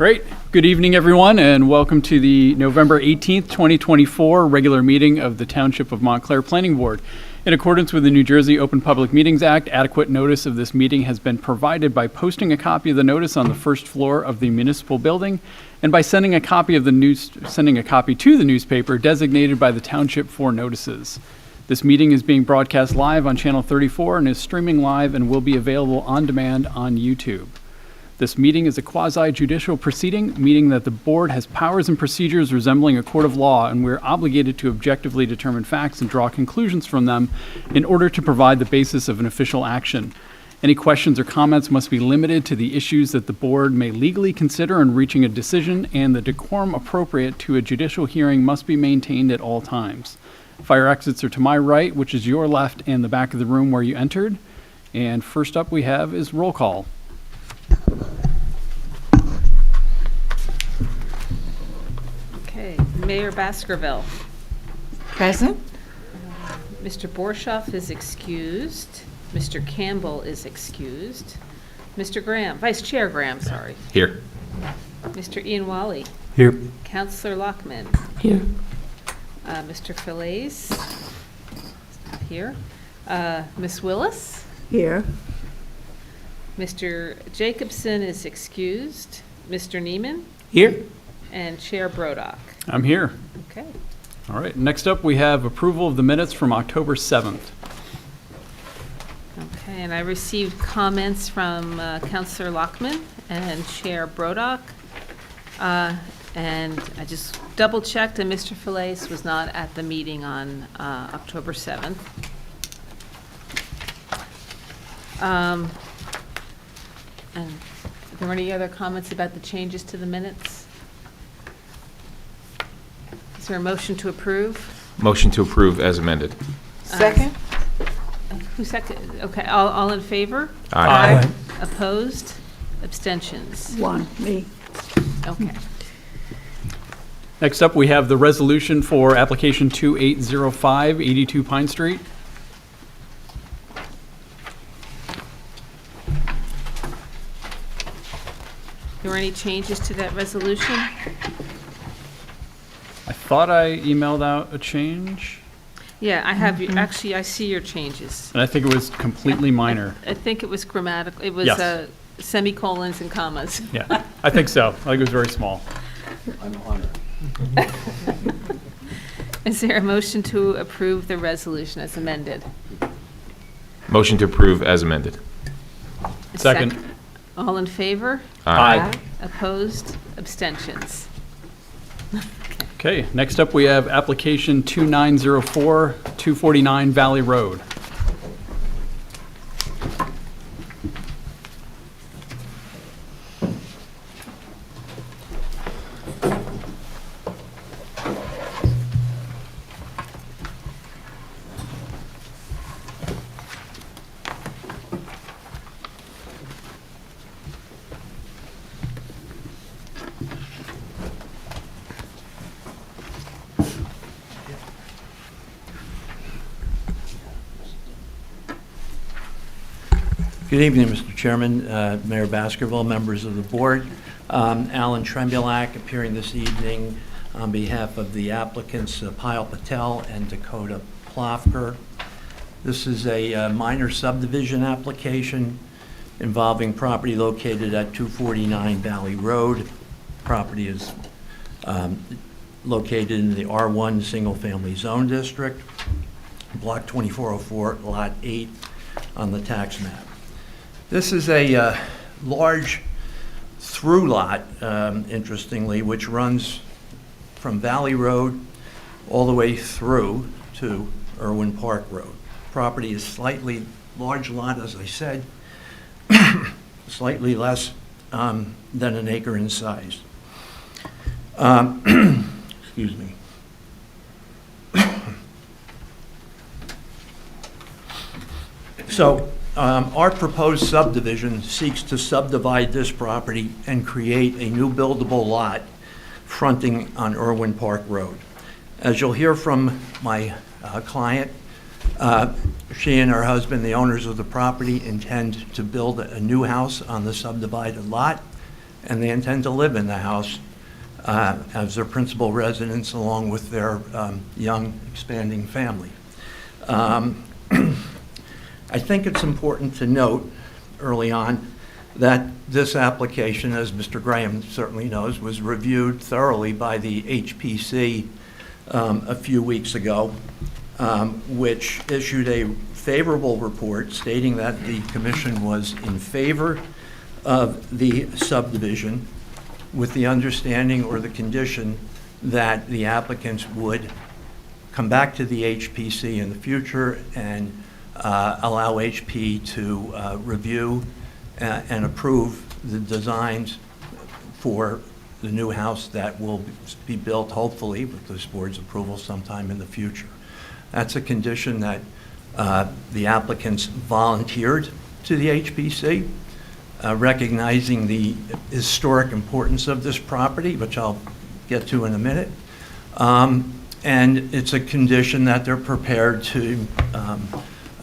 Great. Good evening, everyone, and welcome to the November 18th, 2024 regular meeting of the Township of Montclair Planning Board. In accordance with the New Jersey Open Public Meetings Act, adequate notice of this meeting has been provided by posting a copy of the notice on the first floor of the municipal building and by sending a copy to the newspaper designated by the township for notices. This meeting is being broadcast live on Channel 34 and is streaming live and will be available on demand on YouTube. This meeting is a quasi-judicial proceeding, meaning that the board has powers and procedures resembling a court of law, and we're obligated to objectively determine facts and draw conclusions from them in order to provide the basis of an official action. Any questions or comments must be limited to the issues that the board may legally consider in reaching a decision, and the decorum appropriate to a judicial hearing must be maintained at all times. Fire exits are to my right, which is your left, and the back of the room where you entered. And first up we have is roll call. Okay, Mayor Baskerville. Present. Mr. Borshoff is excused. Mr. Campbell is excused. Mr. Graham, Vice Chair Graham, sorry. Here. Mr. Ian Wally. Here. Councillor Lockman. Here. Mr. Fillets. Here. Ms. Willis. Here. Mr. Jacobson is excused. Mr. Neiman. Here. And Chair Brodock. I'm here. Okay. All right, next up we have approval of the minutes from October 7th. Okay, and I received comments from Councillor Lockman and Chair Brodock. And I just double-checked, and Mr. Fillets was not at the meeting on October 7th. And are there any other comments about the changes to the minutes? Is there a motion to approve? Motion to approve as amended. Second. Who second? Okay, all in favor? Aye. Opposed? Abstentions? One, me. Okay. Next up we have the resolution for application 2805, 82 Pine Street. Are there any changes to that resolution? I thought I emailed out a change, Yeah, I have, actually, I see your changes. and I think it was completely minor. I think it was grammatical, it was Yes. semicolons and commas. Yeah, I think so. I think it was very small. I'm honored. Is there a motion to approve the resolution as amended? Motion to approve as amended. Second. All in favor? Aye. Opposed? Abstentions? Okay, next up we have application 2904, 249 Valley Road. Good evening, Mr. Chairman, Mayor Baskerville, members of the board. Alan Trembulack appearing this evening on behalf of the applicants Payal, Patel, and Dakota, Plofker. This is a minor subdivision application involving property located at 249 Valley Road. Property is located in the R1 Single Family Zone District, Block 2404, Lot 8 on the tax map. This is a large through lot, interestingly, which runs from Valley Road all the way through to Irwin Park Road. Property is slightly large lot, as I said, slightly less than an acre in size. Excuse me. So, our proposed subdivision seeks to subdivide this property and create a new buildable lot fronting on Irwin Park Road. As you'll hear from my client, she and her husband, the owners of the property, intend to build a new house on the subdivided lot. and they intend to live in the house as their principal residence along with their young expanding family. I think it's important to note early on that this application, as Mr. Graham certainly knows, was reviewed thoroughly by the HPC a few weeks ago, which issued a favorable report stating that the commission was in favor of the subdivision with the understanding or the condition that the applicants would come back to the HPC in the future and allow HP to review and approve the designs for the new house that will be built, hopefully, with this board's approval sometime in the future. That's a condition that the applicants volunteered to the HPC, recognizing the historic importance of this property, which I'll get to in a minute. And it's a condition that they're prepared to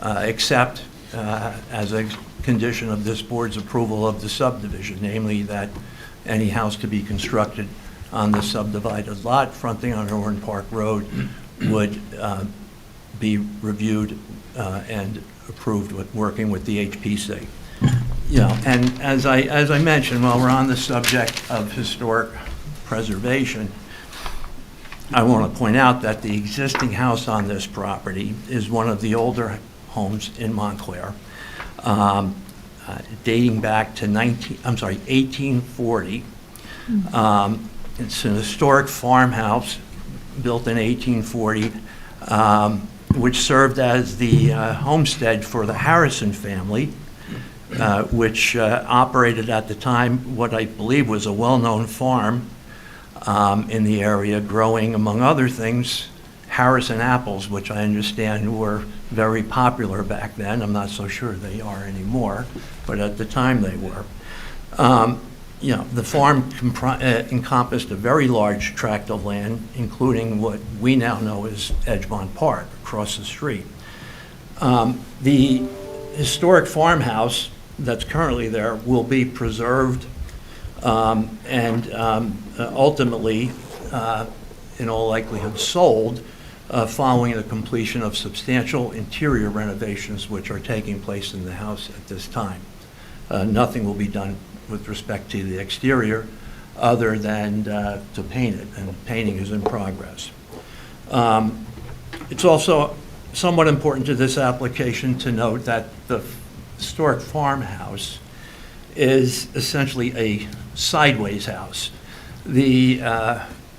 accept as a condition of this board's approval of the subdivision, namely that any house to be constructed on the subdivided lot fronting on Irwin Park Road would be reviewed and approved with working with the HPC. You know, and as I mentioned, while we're on the subject of historic preservation, I want to point out that the existing house on this property is one of the older homes in Montclair, dating back to 1840. It's an historic farmhouse built in 1840, which served as the homestead for the Harrison family, which operated at the time what I believe was a well-known farm in the area, growing, among other things, Harrison apples, which I understand were very popular back then. I'm not so sure they are anymore, but at the time they were. You know, the farm encompassed a very large tract of land, including what we now know as Edgemont Park, across the street. The historic farmhouse that's currently there will be preserved and ultimately, in all likelihood, sold following the completion of substantial interior renovations which are taking place in the house at this time. Nothing will be done with respect to the exterior other than to paint it, and painting is in progress. It's also somewhat important to this application to note that the historic farmhouse is essentially a sideways house. The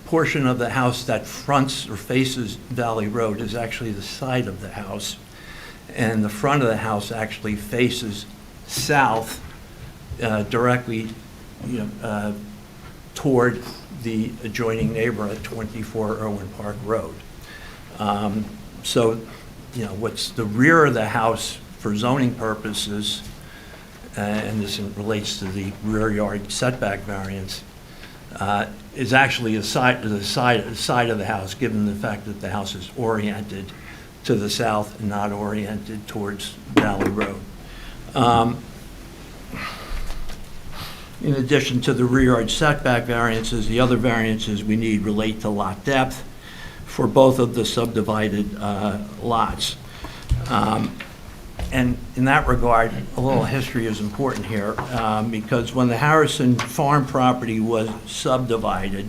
portion of the house that fronts or faces Valley Road is actually the side of the house, and the front of the house actually faces south, directly, toward the adjoining neighbor at 24 Irwin Park Road. So, what's the rear of the house for zoning purposes, and this relates to the rear yard setback variance, is actually the side of the house, given the fact that the house is oriented to the south and not oriented towards Valley Road. In addition to the rear yard setback variances, the other variances we need relate to lot depth for both of the subdivided lots. And in that regard, a little history is important here, because when the Harrison farm property was subdivided,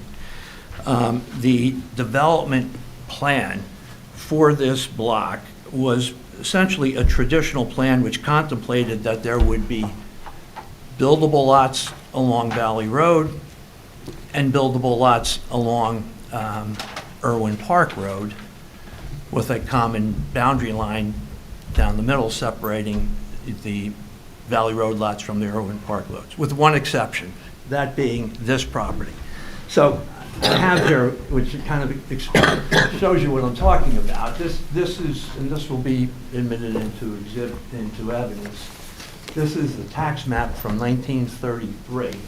the development plan for this block was essentially a traditional plan which contemplated that there would be buildable lots along Valley Road and buildable lots along Irwin Park Road, with a common boundary line down the middle separating the Valley Road lots from the Irwin Park lots, with one exception, that being this property. So I have here, which kind of shows you what I'm talking about. This is, and this will be admitted into evidence. This is the tax map from 1933.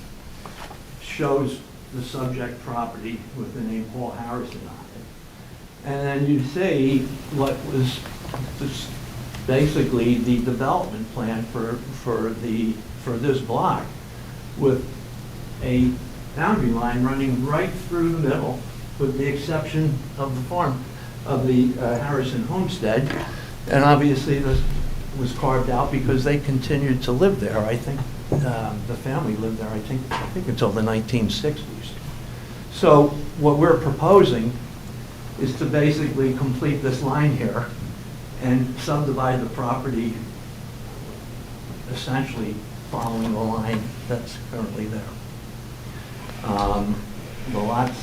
Shows the subject property with the name Paul Harrison on it. And then you see what was basically the development plan for this block, with a boundary line running right through the middle, with the exception of the farm, of the Harrison homestead. And obviously, this was carved out because they continued to live there. I think the family lived there, I think until the 1960s. So what we're proposing is to basically complete this line here and subdivide the property essentially following the line that's currently there. The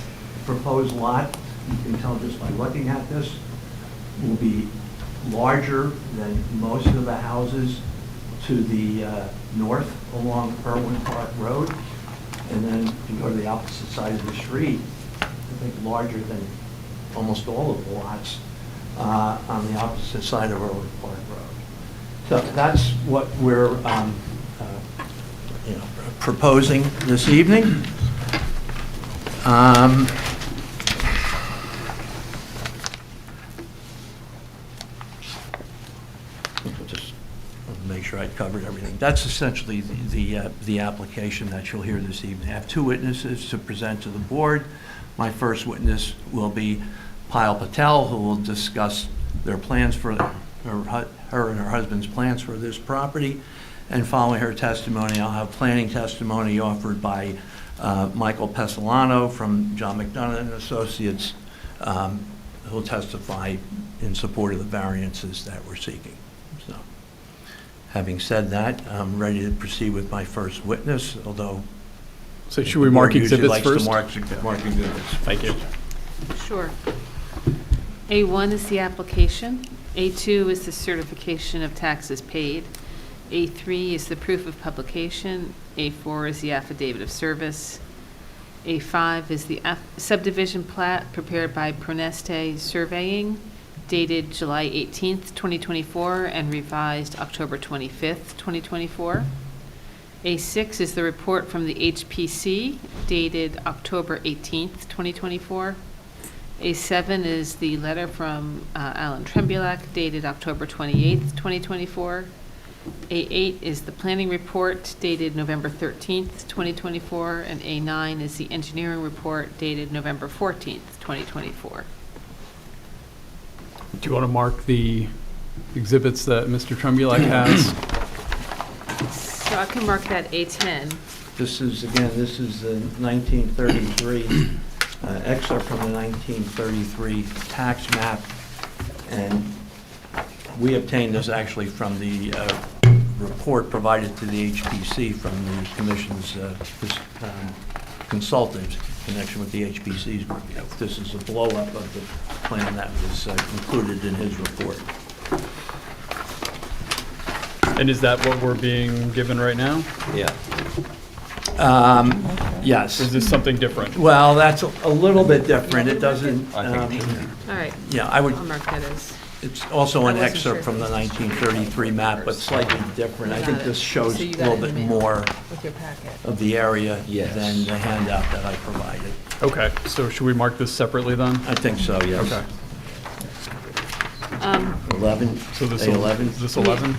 proposed lot, you can tell just by looking at this, will be larger than most of the houses to the north along Irwin Park Road. And then if you go to the opposite side of the street, I think larger than almost all of the lots on the opposite side of Irwin Park Road. So that's what we're proposing this evening. Just make sure I covered everything. That's essentially the application that you'll hear this evening. I have two witnesses to present to the board. My first witness will be Payal Patel, who will discuss their plans for her and her husband's plans for this property. And following her testimony, I'll have planning testimony offered by Michael Pessolano from John McDonough and Associates, who will testify in support of the variances that we're seeking. So, having said that, I'm ready to proceed with my first witness, although... So should we mark exhibits first? Mark exhibits. Thank you. Sure. A1 is the application. A2 is the certification of taxes paid. A3 is the proof of publication. A4 is the affidavit of service. A5 is the subdivision plat prepared by Proneste Surveying, dated July 18th, 2024, and revised October 25th, 2024. A6 is the report from the HPC, dated October 18th, 2024. A7 is the letter from Alan Trembulac, dated October 28th, 2024. A8 is the planning report, dated November 13th, 2024. And A9 is the engineering report, dated November 14th, 2024. Do you want to mark the exhibits that Mr. Trembulac has? So I can mark that A10. This is the 1933 excerpt from the 1933 tax map, and we obtained this actually from the report provided to the HPC from the Commission's consultant in connection with the HPC's review. This is a blow-up of the plan that was included in his report. And is that what we're being given right now? Yeah. Yes. Is this something different? Well, that's a little bit different. It doesn't, All right, yeah, I would, I'll mark that as. it's also an I wasn't excerpt sure from if the it was 1933 map, but slightly different. I think this shows So a you little got it bit in the mail. more With your packet. of the area Yes. than the handout that I provided. Okay, so should we mark this separately then? I think so, yes. Okay. 11, So this A11. is this 11?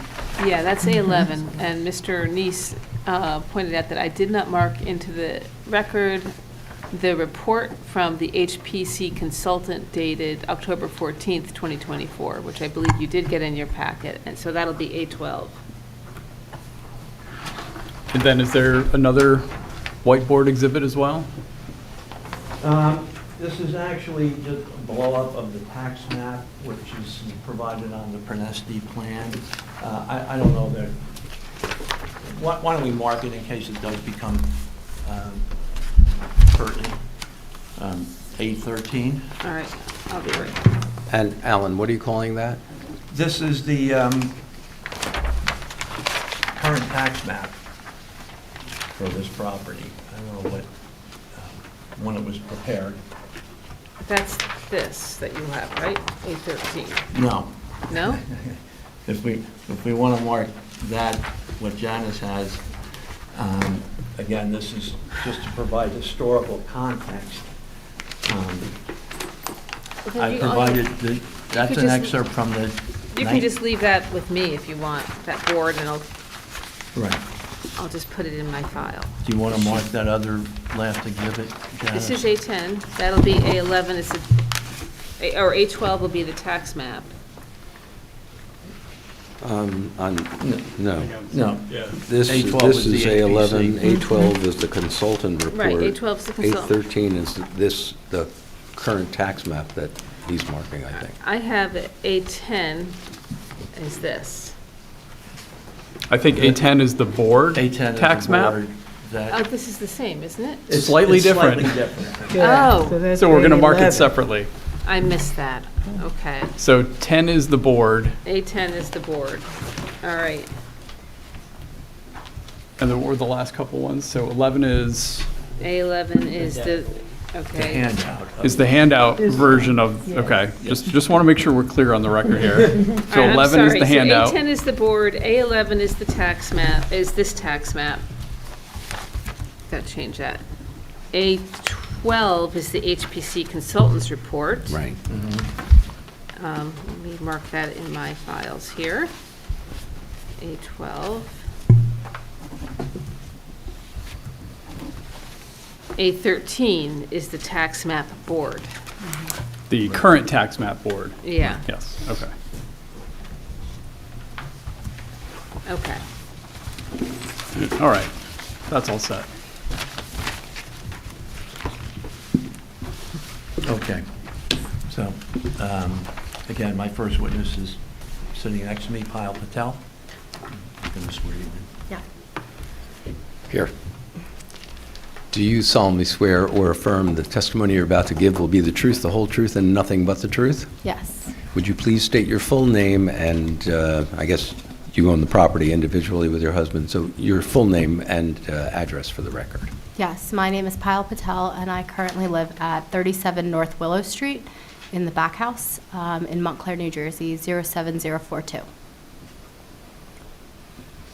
Yeah, that's A11, and Mr. Neese pointed out that I did not mark into the record the report from the HPC consultant dated October 14th, 2024, which I believe you did get in your packet, and so that'll be A12. And then is there another whiteboard exhibit as well? This is actually just a blow-up of the tax map, which is provided on the Pronesti plan. I don't know that, why don't we mark it in case it does become pertinent? A13. All right, I'll be right. And Alan, what are you calling that? This is the current tax map for this property. I don't know what, when it was prepared. That's this that you have, right? A13. No. No? If we want to mark that, what Janice has, again, this is just to provide historical context. Well, then I you- provided, that's could an just- excerpt from the... You can just leave that with me if you want, that board, and I'll, Right. I'll just put it in my file. Do you want to mark that other last exhibit, Janice? This is A10, that'll be A11, is or A12 will be the tax map. No. No. This A12 this is the is A11, HPC. A12 is the consultant report. Right, A12 is the consultant. A13 is the current tax map that he's marking, I think. I have A10 is this. I think A10 is the board A10 is tax the map. board Oh, that. this is the same, isn't it? It's Slightly it's different. Slightly different. Oh. that's So we're going to mark it A11. separately. I missed that. Okay. So 10 is the board, A10 is the board. All right. and then what were the last couple ones? So 11 is A11 is the, The okay. handout. is the handout version of, okay, just want to make sure we're clear on the record here. So All right, 11 is I'm the sorry. handout. So A10 is the board, A11 is the tax map, is this tax map. Got to change that. A12 is the HPC consultants report. Right. Let me mark that in my files here. A12. A13 is the tax map board. The current tax map board. Yeah, Yes, okay. okay. All right, that's all set. Okay. So, again, my first witness is sitting next to me, Payal Patel. I'm going to swear you in. Here. Do you solemnly swear or affirm the testimony you're about to give will be the truth, the whole truth, and nothing but the truth? Yes. Would you please state your full name and, I guess you own the property individually with your husband, so your full name and address for the record. Yes, my name is Payal Patel, and I currently live at 37 North Willow Street in the back house in Montclair, New Jersey, 07042.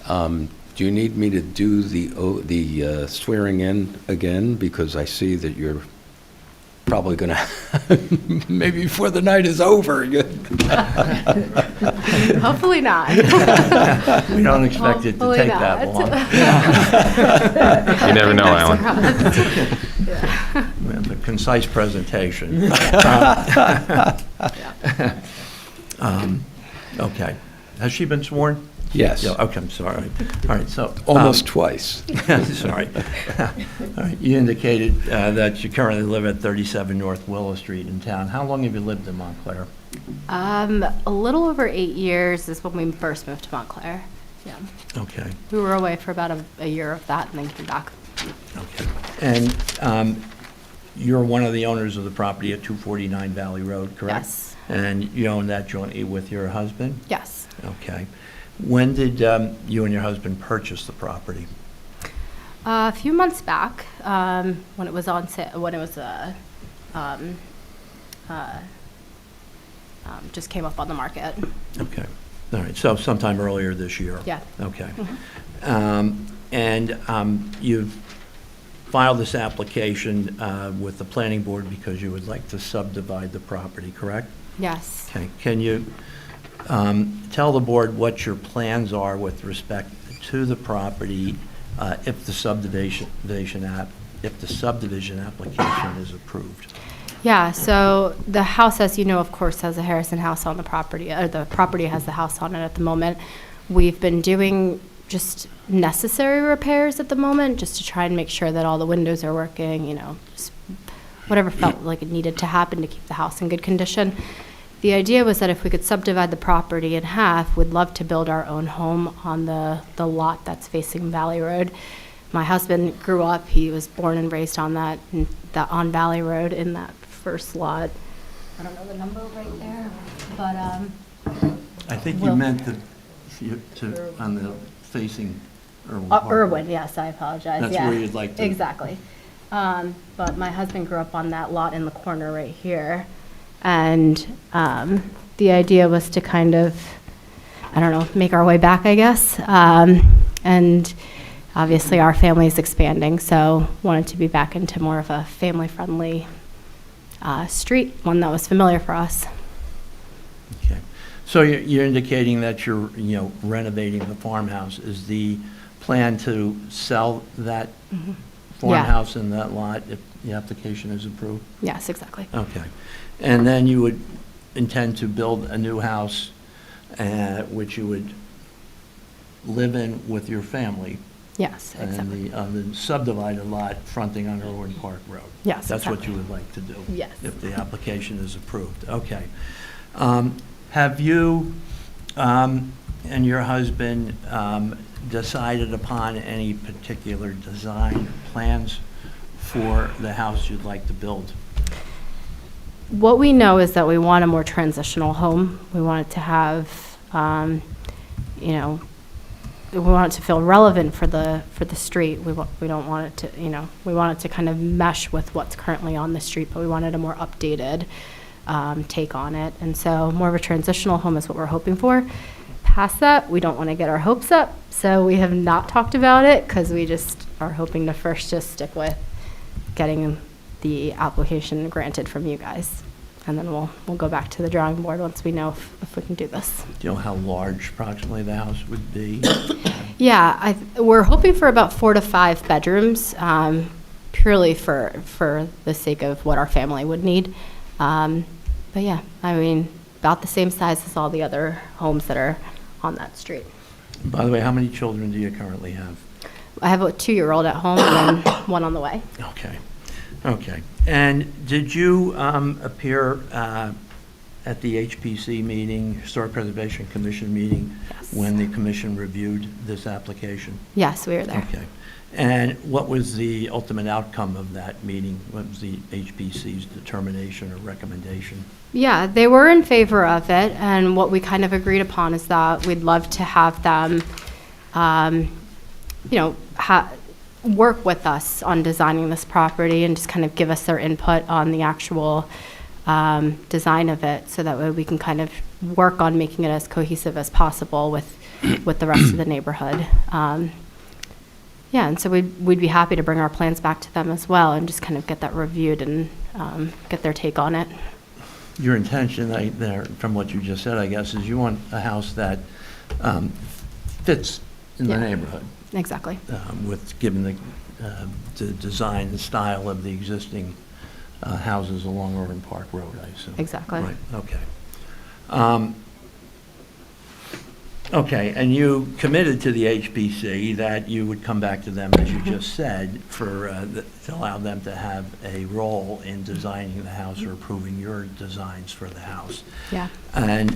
Do you need me to do the swearing in again? Because I see that you're probably going to, maybe before the night is over. Hopefully not. We don't expect it to Hopefully take that not. long. You never know, Alan. We have a concise presentation. Okay. Has she been sworn? Yes, Yeah, okay, I'm sorry. All right, so. almost twice. Sorry. All right, you indicated that you currently live at 37 North Willow Street in town. How long have you lived in Montclair? A little over 8 years is when we first moved to Montclair. Yeah. Okay, We were away for about a year of that and then came back. okay. And you're one of the owners of the property at 249 Valley Road, correct? Yes. And you own that jointly with your husband? Yes. Okay. When did you and your husband purchase the property? A few months back, when it was on sale, when it was just came up on the market. Okay. All right, so sometime earlier this year? Yeah. Okay. And you've filed this application with the planning board because you would like to subdivide the property, correct? Yes. Okay. Can you tell the board what your plans are with respect to the property if the subdivision application is approved? Yeah, so the house, as you know, of course, has a Harrison house on the property, or the property has the house on it at the moment. We've been doing just necessary repairs at the moment, just to try and make sure that all the windows are working, you know, just whatever felt like it needed to happen to keep the house in good condition. The idea was that if we could subdivide the property in half, we'd love to build our own home on the lot that's facing Valley Road. My husband grew up, he was born and raised on on Valley Road in that first lot. I don't know the number right there, but, I think you Well- meant on the facing Irwin Park. Irwin, yes, I apologize, That's yeah. where you'd like to- Exactly. But my husband grew up on that lot in the corner right here. And the idea was to kind of, I don't know, make our way back, I guess. And obviously our family is expanding, so wanted to be back into more of a family-friendly street, one that was familiar for us. Okay. So you're indicating that you're, renovating the farmhouse. Is the plan to sell that farmhouse in that lot if the application is approved? Yes, exactly. Okay. And then you would intend to build a new house, which you would live in with your family? Yes, exactly. And on the subdivided lot fronting on Irwin Park Road? Yes, That's what exactly. you would like to do? Yes. If the application is approved, okay. Have you and your husband decided upon any particular design plans for the house you'd like to build? What we know is that we want a more transitional home. We want it to have, you know, we want it to feel relevant for the street. We don't want it to, you know, we want it to kind of mesh with what's currently on the street, but we wanted a more updated take on it. And so more of a transitional home is what we're hoping for. Past that, we don't want to get our hopes up, so we have not talked about it because we just are hoping to first just stick with getting the application granted from you guys. And then we'll go back to the drawing board once we know if we can do this. Do you know how large approximately the house would be? Yeah, we're hoping for about 4 to 5 bedrooms, purely for the sake of what our family would need. But yeah, I mean, about the same size as all the other homes that are on that street. By the way, how many children do you currently have? I have a 2-year-old at home and then one on the way. Okay, okay. And did you appear at the HPC meeting, Historic Preservation Commission meeting, Yes. when the commission reviewed this application? Yes, we were there. Okay. And what was the ultimate outcome of that meeting? What was the HPC's determination or recommendation? Yeah, they were in favor of it, and what we kind of agreed upon is that we'd love to have them, you know, work with us on designing this property and just kind of give us their input on the actual design of it, so that way we can kind of work on making it as cohesive as possible with the rest of the neighborhood. Yeah, and so we'd be happy to bring our plans back to them as well and just kind of get that reviewed and get their take on it. Your intention there, from what you just said, I guess, is you want a house that fits in the Yeah. neighborhood, Exactly. with, given the design, the style of the existing houses along Irwin Park Road, I assume. Exactly. Right, okay. Okay, and you committed to the HPC that you would come back to them, as you just said, to allow them to have a role in designing the house or approving your designs for the house. Yeah. And,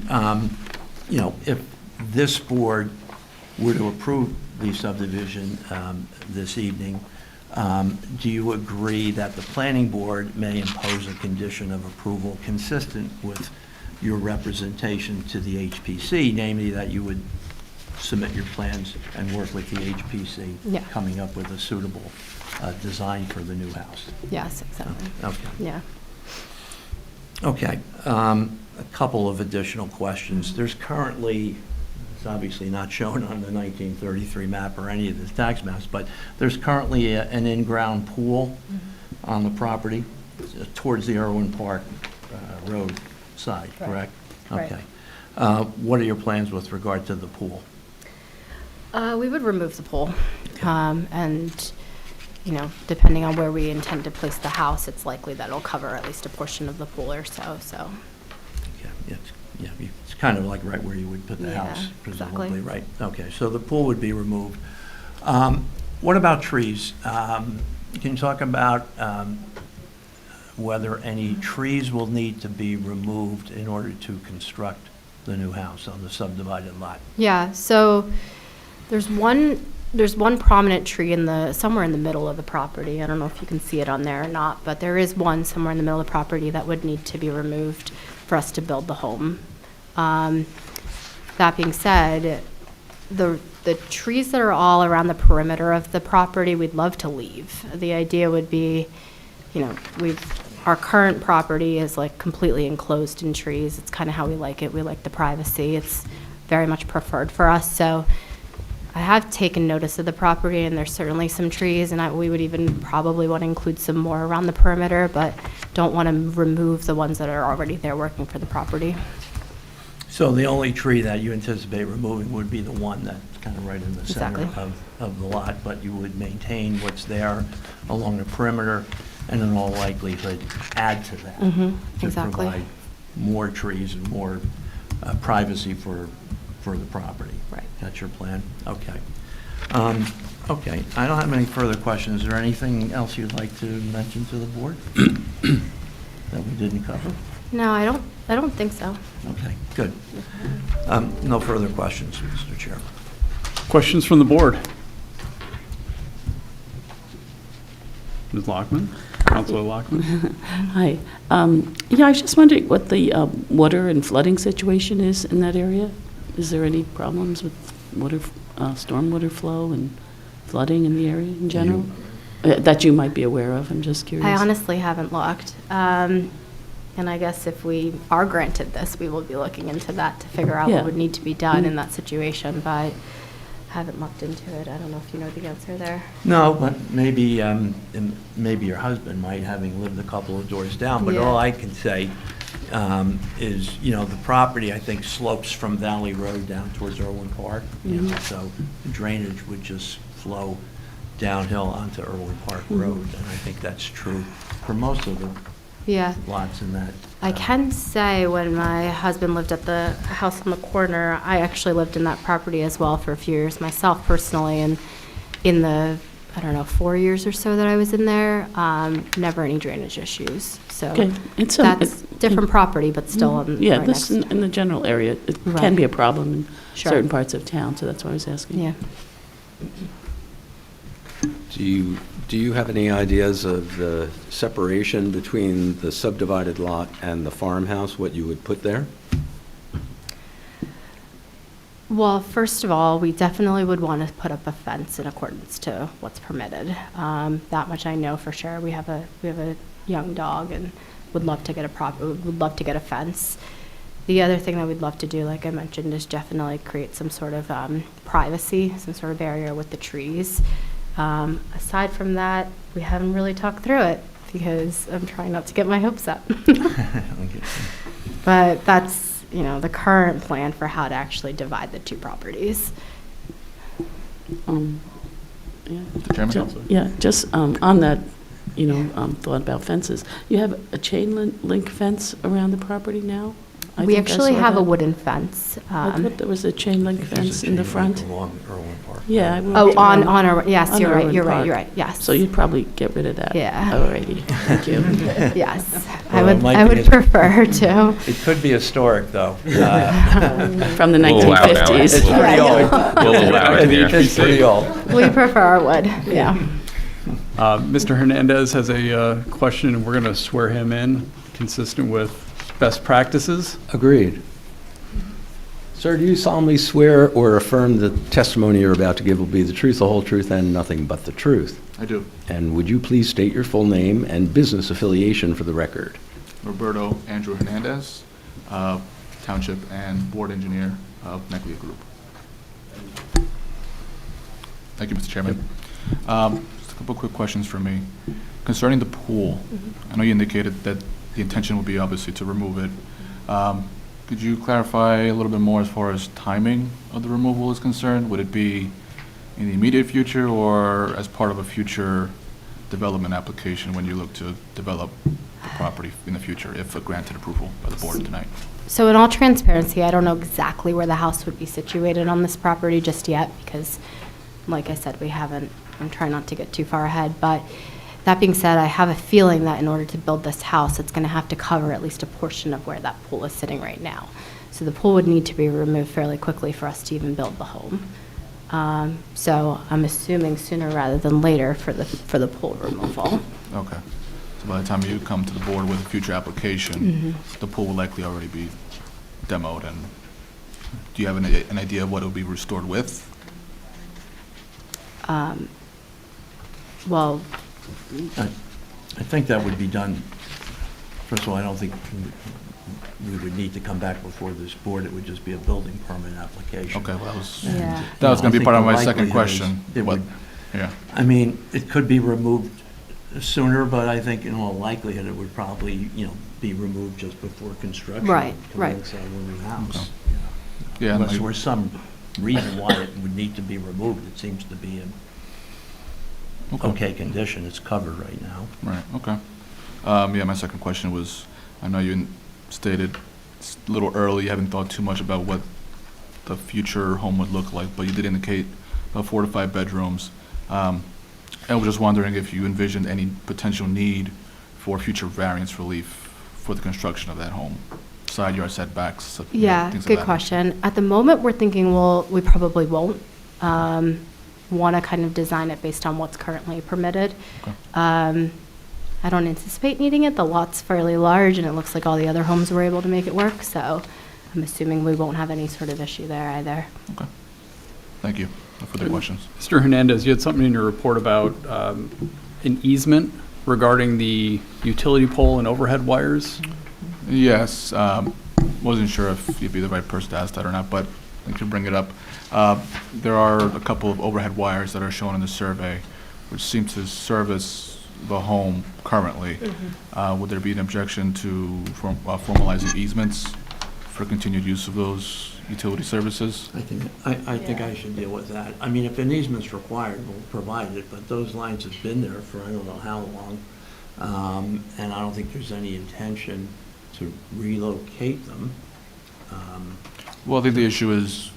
you know, if this board were to approve the subdivision this evening, do you agree that the planning board may impose a condition of approval consistent with your representation to the HPC, namely that you would submit your plans and work with the HPC, Yeah. coming up with a suitable design for the new house? Yes, exactly. Okay. Yeah. Okay. A couple of additional questions. There's currently, it's obviously not shown on the 1933 map or any of the tax maps, but there's currently an in-ground pool on the property towards the Irwin Park Road side, correct? Right. Okay. What are your plans with regard to the pool? We would remove the pool, and, you know, depending on where we intend to place the house, it's likely that it'll cover at least a portion of the pool or so, so. Yeah, it's kind of like right where you would put the Yeah, house, exactly. presumably, right? Okay, so the pool would be removed. What about trees? Can you talk about whether any trees will need to be removed in order to construct the new house on the subdivided lot? Yeah, so there's one prominent tree somewhere in the middle of the property. I don't know if you can see it on there or not, but there is one somewhere in the middle of the property that would need to be removed for us to build the home. That being said, the trees that are all around the perimeter of the property, we'd love to leave. The idea would be, you know, our current property is like completely enclosed in trees. It's kind of how we like it. We like the privacy. It's very much preferred for us. So I have taken notice of the property, and there's certainly some trees, and we would even probably want to include some more around the perimeter, but don't want to remove the ones that are already there working for the property. So the only tree that you anticipate removing would be the one that's kind of right in the center Exactly. of the lot, but you would maintain what's there along the perimeter, and in all likelihood, add to that. exactly. To provide more trees and more privacy for the property. Right. That's your plan? Okay. Okay, I don't have any further questions. Is there anything else you'd like to mention to the board that we didn't cover? No, I don't think so. Okay, good. No further questions, Mr. Chair. Questions from the board? Ms. Lockman? Councilor Lockman? Hi. Yeah, I was just wondering what the water and flooding situation is in that area. Is there any problems with water, stormwater flow and flooding in the area in general? That you might be aware of, I'm just curious. I honestly haven't looked. And I guess if we are granted this, we will be looking into that to figure out Yeah. what would need to be done in that situation, but I haven't looked into it. I don't know if you know the answer there. No, but maybe, maybe your husband might, having lived a couple of doors down. But Yeah. all I can say is, the property, I think, slopes from Valley Road down towards Irwin Park. So the drainage would just flow downhill onto Irwin Park Road. And I think that's true for most of the Yeah. lots in that. I can say when my husband lived at the house on the corner, I actually lived in that property as well for a few years myself personally, and in the, 4 years or so that I was in there, never any drainage issues. So Okay. It's that's different property, but still on Yeah, right this, next. in the general area, it Right. can be a problem in Sure. certain parts of town, so that's why I was asking. Yeah. Do you have any ideas of the separation between the subdivided lot and the farmhouse, what you would put there? Well, first of all, we definitely would want to put up a fence in accordance to what's permitted. That much I know for sure. We have a young dog and would love to get a fence. The other thing that we'd love to do, like I mentioned, is definitely create some sort of privacy, some sort of barrier with the trees. Aside from that, we haven't really talked through it because I'm trying not to get my hopes up. Okay. But that's, the current plan for how to actually divide the two properties. Yeah. Chairman? Yeah, just on that, thought about fences. You have a chain link fence around the property now? I We think I actually saw have a that. wooden fence. I thought there was a chain link fence in the front. Along Irwin Park. Yeah. Yes, on you're right, Irwin you're right, Park. you're right, yes. So you'd probably get rid of that. Yeah. Alrighty, thank you. Yes, Well, it might I be would a- prefer to. It could be historic, though. From the We'll allow that one. 1950s. It's pretty old. We'll allow it, yeah. It's pretty old. We prefer wood, yeah. Mr. Hernandez has a question, and we're going to swear him in, consistent with best practices. Agreed. Sir, do you solemnly swear or affirm the testimony you're about to give will be the truth, the whole truth, and nothing but the truth? I do. And would you please state your full name and business affiliation for the record? Roberto Andrew Hernandez, Township and Board Engineer of Neclia Group. Thank you, Mr. Chairman. Just a couple quick questions for me. Concerning the pool, I know you indicated that the intention would be obviously to remove it. Could you clarify a little bit more as far as timing of the removal is concerned? Would it be in the immediate future or as part of a future development application when you look to develop the property in the future, if granted approval by the board tonight? So in all transparency, I don't know exactly where the house would be situated on this property just yet because, like I said, I'm trying not to get too far ahead. But that being said, I have a feeling that in order to build this house, it's going to have to cover at least a portion of where that pool is sitting right now. So the pool would need to be removed fairly quickly for us to even build the home. So I'm assuming sooner rather than later for the pool removal. Okay. So by the time you come to the board with a future application, the pool will likely already be demoed. And do you have an idea of what it will be restored with? Well, I think that would be done, first of all, I don't think we would need to come back before this board. It would just be a building permit application. Okay, well, that was yeah. going to be part of my second The likelihood question. is it What- would- Yeah. I mean, it could be removed sooner, but I think in all likelihood, it would probably, be removed just before construction. Right, right. Commence on a new house. Yeah, Unless no, there was some reason why it would need to be removed, it seems to be in okay condition, it's covered right now. Right, okay. Yeah, my second question was, I know you stated it's a little early, you haven't thought too much about what the future home would look like, but you did indicate about 4 to 5 bedrooms. I was just wondering if you envisioned any potential need for future variance relief for the construction of that home, side yard setbacks, Yeah, things of good that question. At the moment, we're thinking, well, we probably won't want to kind of design it based on what's currently permitted. Okay. I don't anticipate needing it. The lot's fairly large, and it looks like all the other homes were able to make it work, so I'm assuming we won't have any sort of issue there either. Okay. Thank you. No further questions. Mr. Hernandez, you had something in your report about an easement regarding the utility pole and overhead wires. Yes, wasn't sure if you'd be the right person to ask that or not, but thanks for bringing it up. There are a couple of overhead wires that are shown in the survey, which seem to service the home currently. Would there be an objection to formalizing easements for continued use of those utility services? I think I should deal with that. I mean, if an easement's required, we'll provide it, but those lines have been there for I don't know how long. And I don't think there's any intention to relocate them. Well, I think the issue is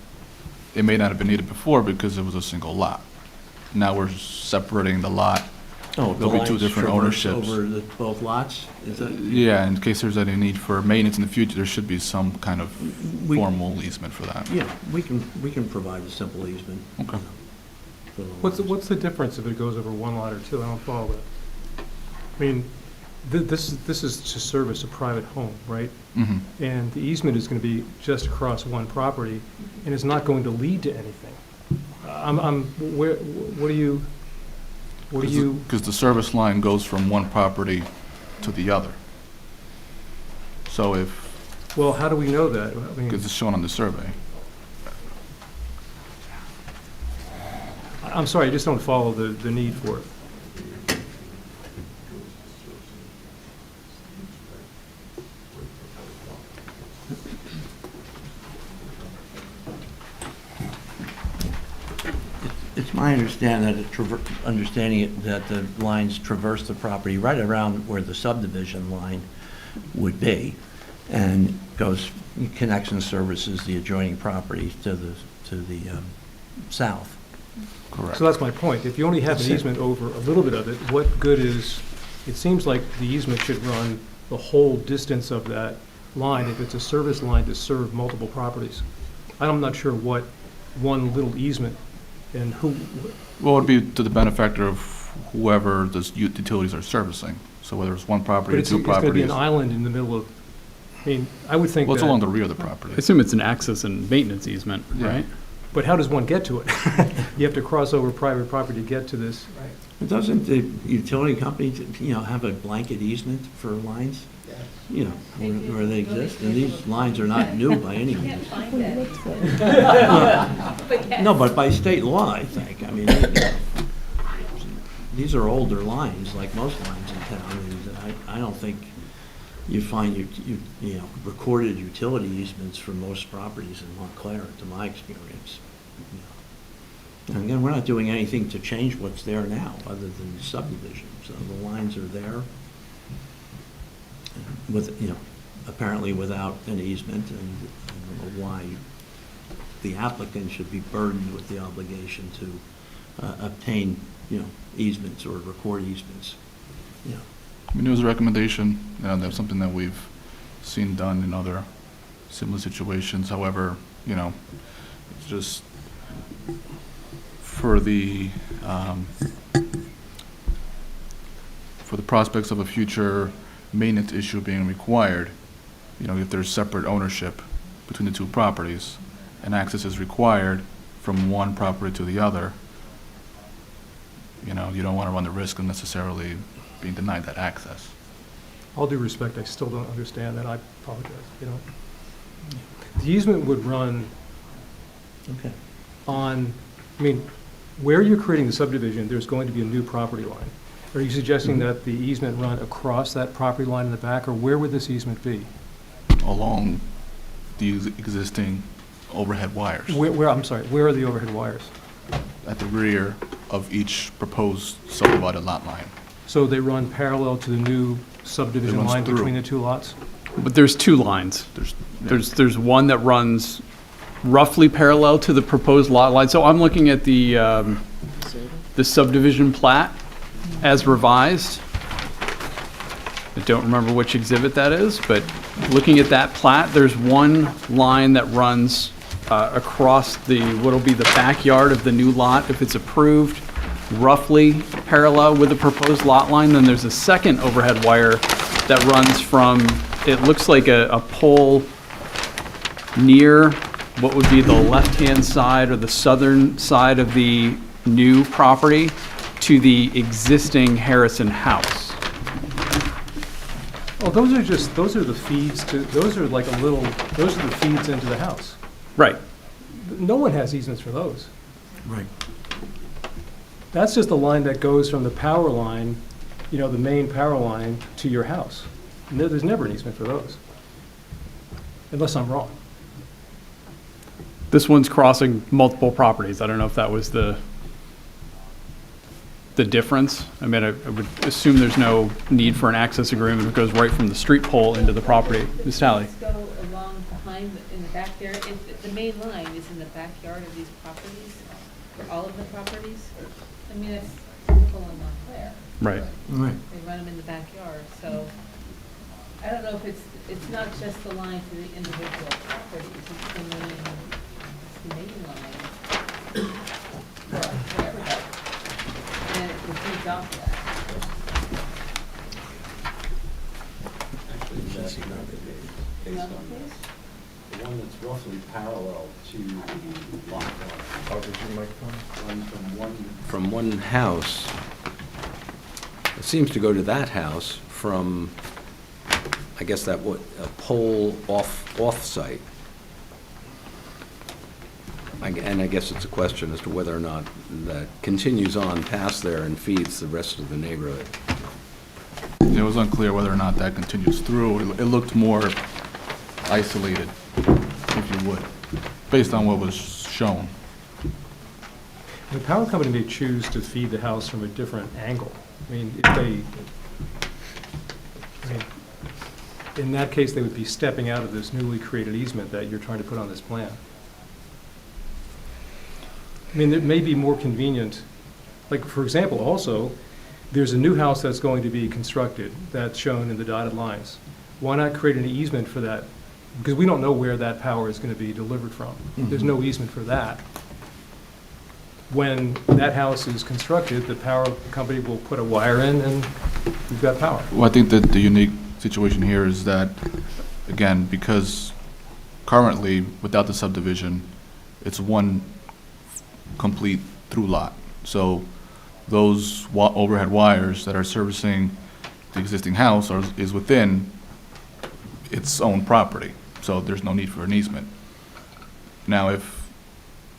it may not have been needed before because it was a single lot. Now we're separating the lot. Oh, There'll be two different ownerships. Over both lots? Is that? Yeah, in case there's any need for maintenance in the future, there should be some kind of We- formal easement for that. Yeah, we can provide a simple easement. Okay. for the What's lines. the difference if it goes over one lot or two? I don't follow that. I mean, this is to service a private home, right? Mm-hmm. And the easement is going to be just across one property, and it's not going to lead to anything. What do you? Because the service line goes from one property to the other. So if, Well, how do we know that? I mean, because it's shown on the survey. I'm sorry, I just don't follow the need for it. It's my understanding that the lines traverse the property right around where the subdivision line would be, and connects and services the adjoining property to the south. Correct. So that's my point. If you only have an That's it. easement over a little bit of it, what good is, it seems like the easement should run the whole distance of that line if it's a service line to serve multiple properties. I'm not sure what one little easement and who, Well, it would be to the benefactor of whoever the utilities are servicing. So whether it's one but property, it's two going to be properties. an island in the middle of, I mean, I would think Well, it's along that, the rear of the property. I assume it's an access and maintenance easement, Yeah. right? but how does one get to it? You have to cross over private property to get to this. Doesn't the utility company, have a blanket easement for lines? Where they exist, and these lines are not new by any means. No, but by state law, I think. I mean, these are older lines, like most lines in town, and I don't think you find recorded utility easements for most properties in Montclair, to my experience. And again, we're not doing anything to change what's there now, other than subdivision, so the lines are there with, apparently without an easement, and I don't know why the applicant should be burdened with the obligation to obtain, easements or record easements. I mean, it was a recommendation, that's something that we've seen done in other similar situations. However, it's just for the prospects of a future maintenance issue being required, if there's separate ownership between the two properties and access is required from one property to the other, you don't want to run the risk of necessarily being denied that access. All due respect, I still don't understand that. I apologize, The easement would run Okay. on, I mean, where you're creating the subdivision, there's going to be a new property line. Are you suggesting that the easement run across that property line in the back, or where would this easement be? Along the existing overhead wires I'm sorry, where are the overhead wires? at the rear of each proposed subdivided lot line. So they run parallel to the new subdivision runs line through. between the two lots? But there's two lines. There's one that runs roughly parallel to the proposed lot line. So I'm looking at the subdivision plat as revised. I don't remember which exhibit that is, but looking at that plat, there's one line that runs across what'll be the backyard of the new lot if it's approved, roughly parallel with the proposed lot line. Then there's a second overhead wire that runs from, it looks like a pole near what would be the left-hand side or the southern side of the new property to the existing Harrison house. Oh, those are the feeds to, those are the feeds into the house. Right. No one has easements for those. Right. That's just the line that goes from the power line, the main power line to your house. There's never an easement for those, unless I'm wrong. This one's crossing multiple properties. I don't know if that was the difference. I mean, I would assume there's no need for an access agreement. It goes right from the street pole into the property. Ms. Talley? Let's go along behind, in the backyard. If the main line is in the backyard of these properties, for all of the properties, I mean, that's typical in Montclair. Right. Right. They run them in the backyard, so I don't know if it's not just the line to the individual properties, it's the main line. For everybody. And it feeds off that. Another place? The one that's roughly parallel to the lot line. From one house, it seems to go to that house from, I guess a pole off-site. And I guess it's a question as to whether or not that continues on past there and feeds the rest of the neighborhood. It was unclear whether or not that continues through. It looked more isolated, if you would, based on what was shown. The power company may choose to feed the house from a different angle. I mean, in that case, they would be stepping out of this newly created easement that you're trying to put on this plan. I mean, it may be more convenient, like, for example, also, there's a new house that's going to be constructed that's shown in the dotted lines. Why not create an easement for that? Because we don't know where that power is going to be delivered from. There's no easement for that. When that house is constructed, the power company will put a wire in and we've got power. Well, I think that the unique situation here is that, again, because currently, without the subdivision, it's one complete through lot. So those overhead wires that are servicing the existing house is within its own property. So there's no need for an easement. Now, if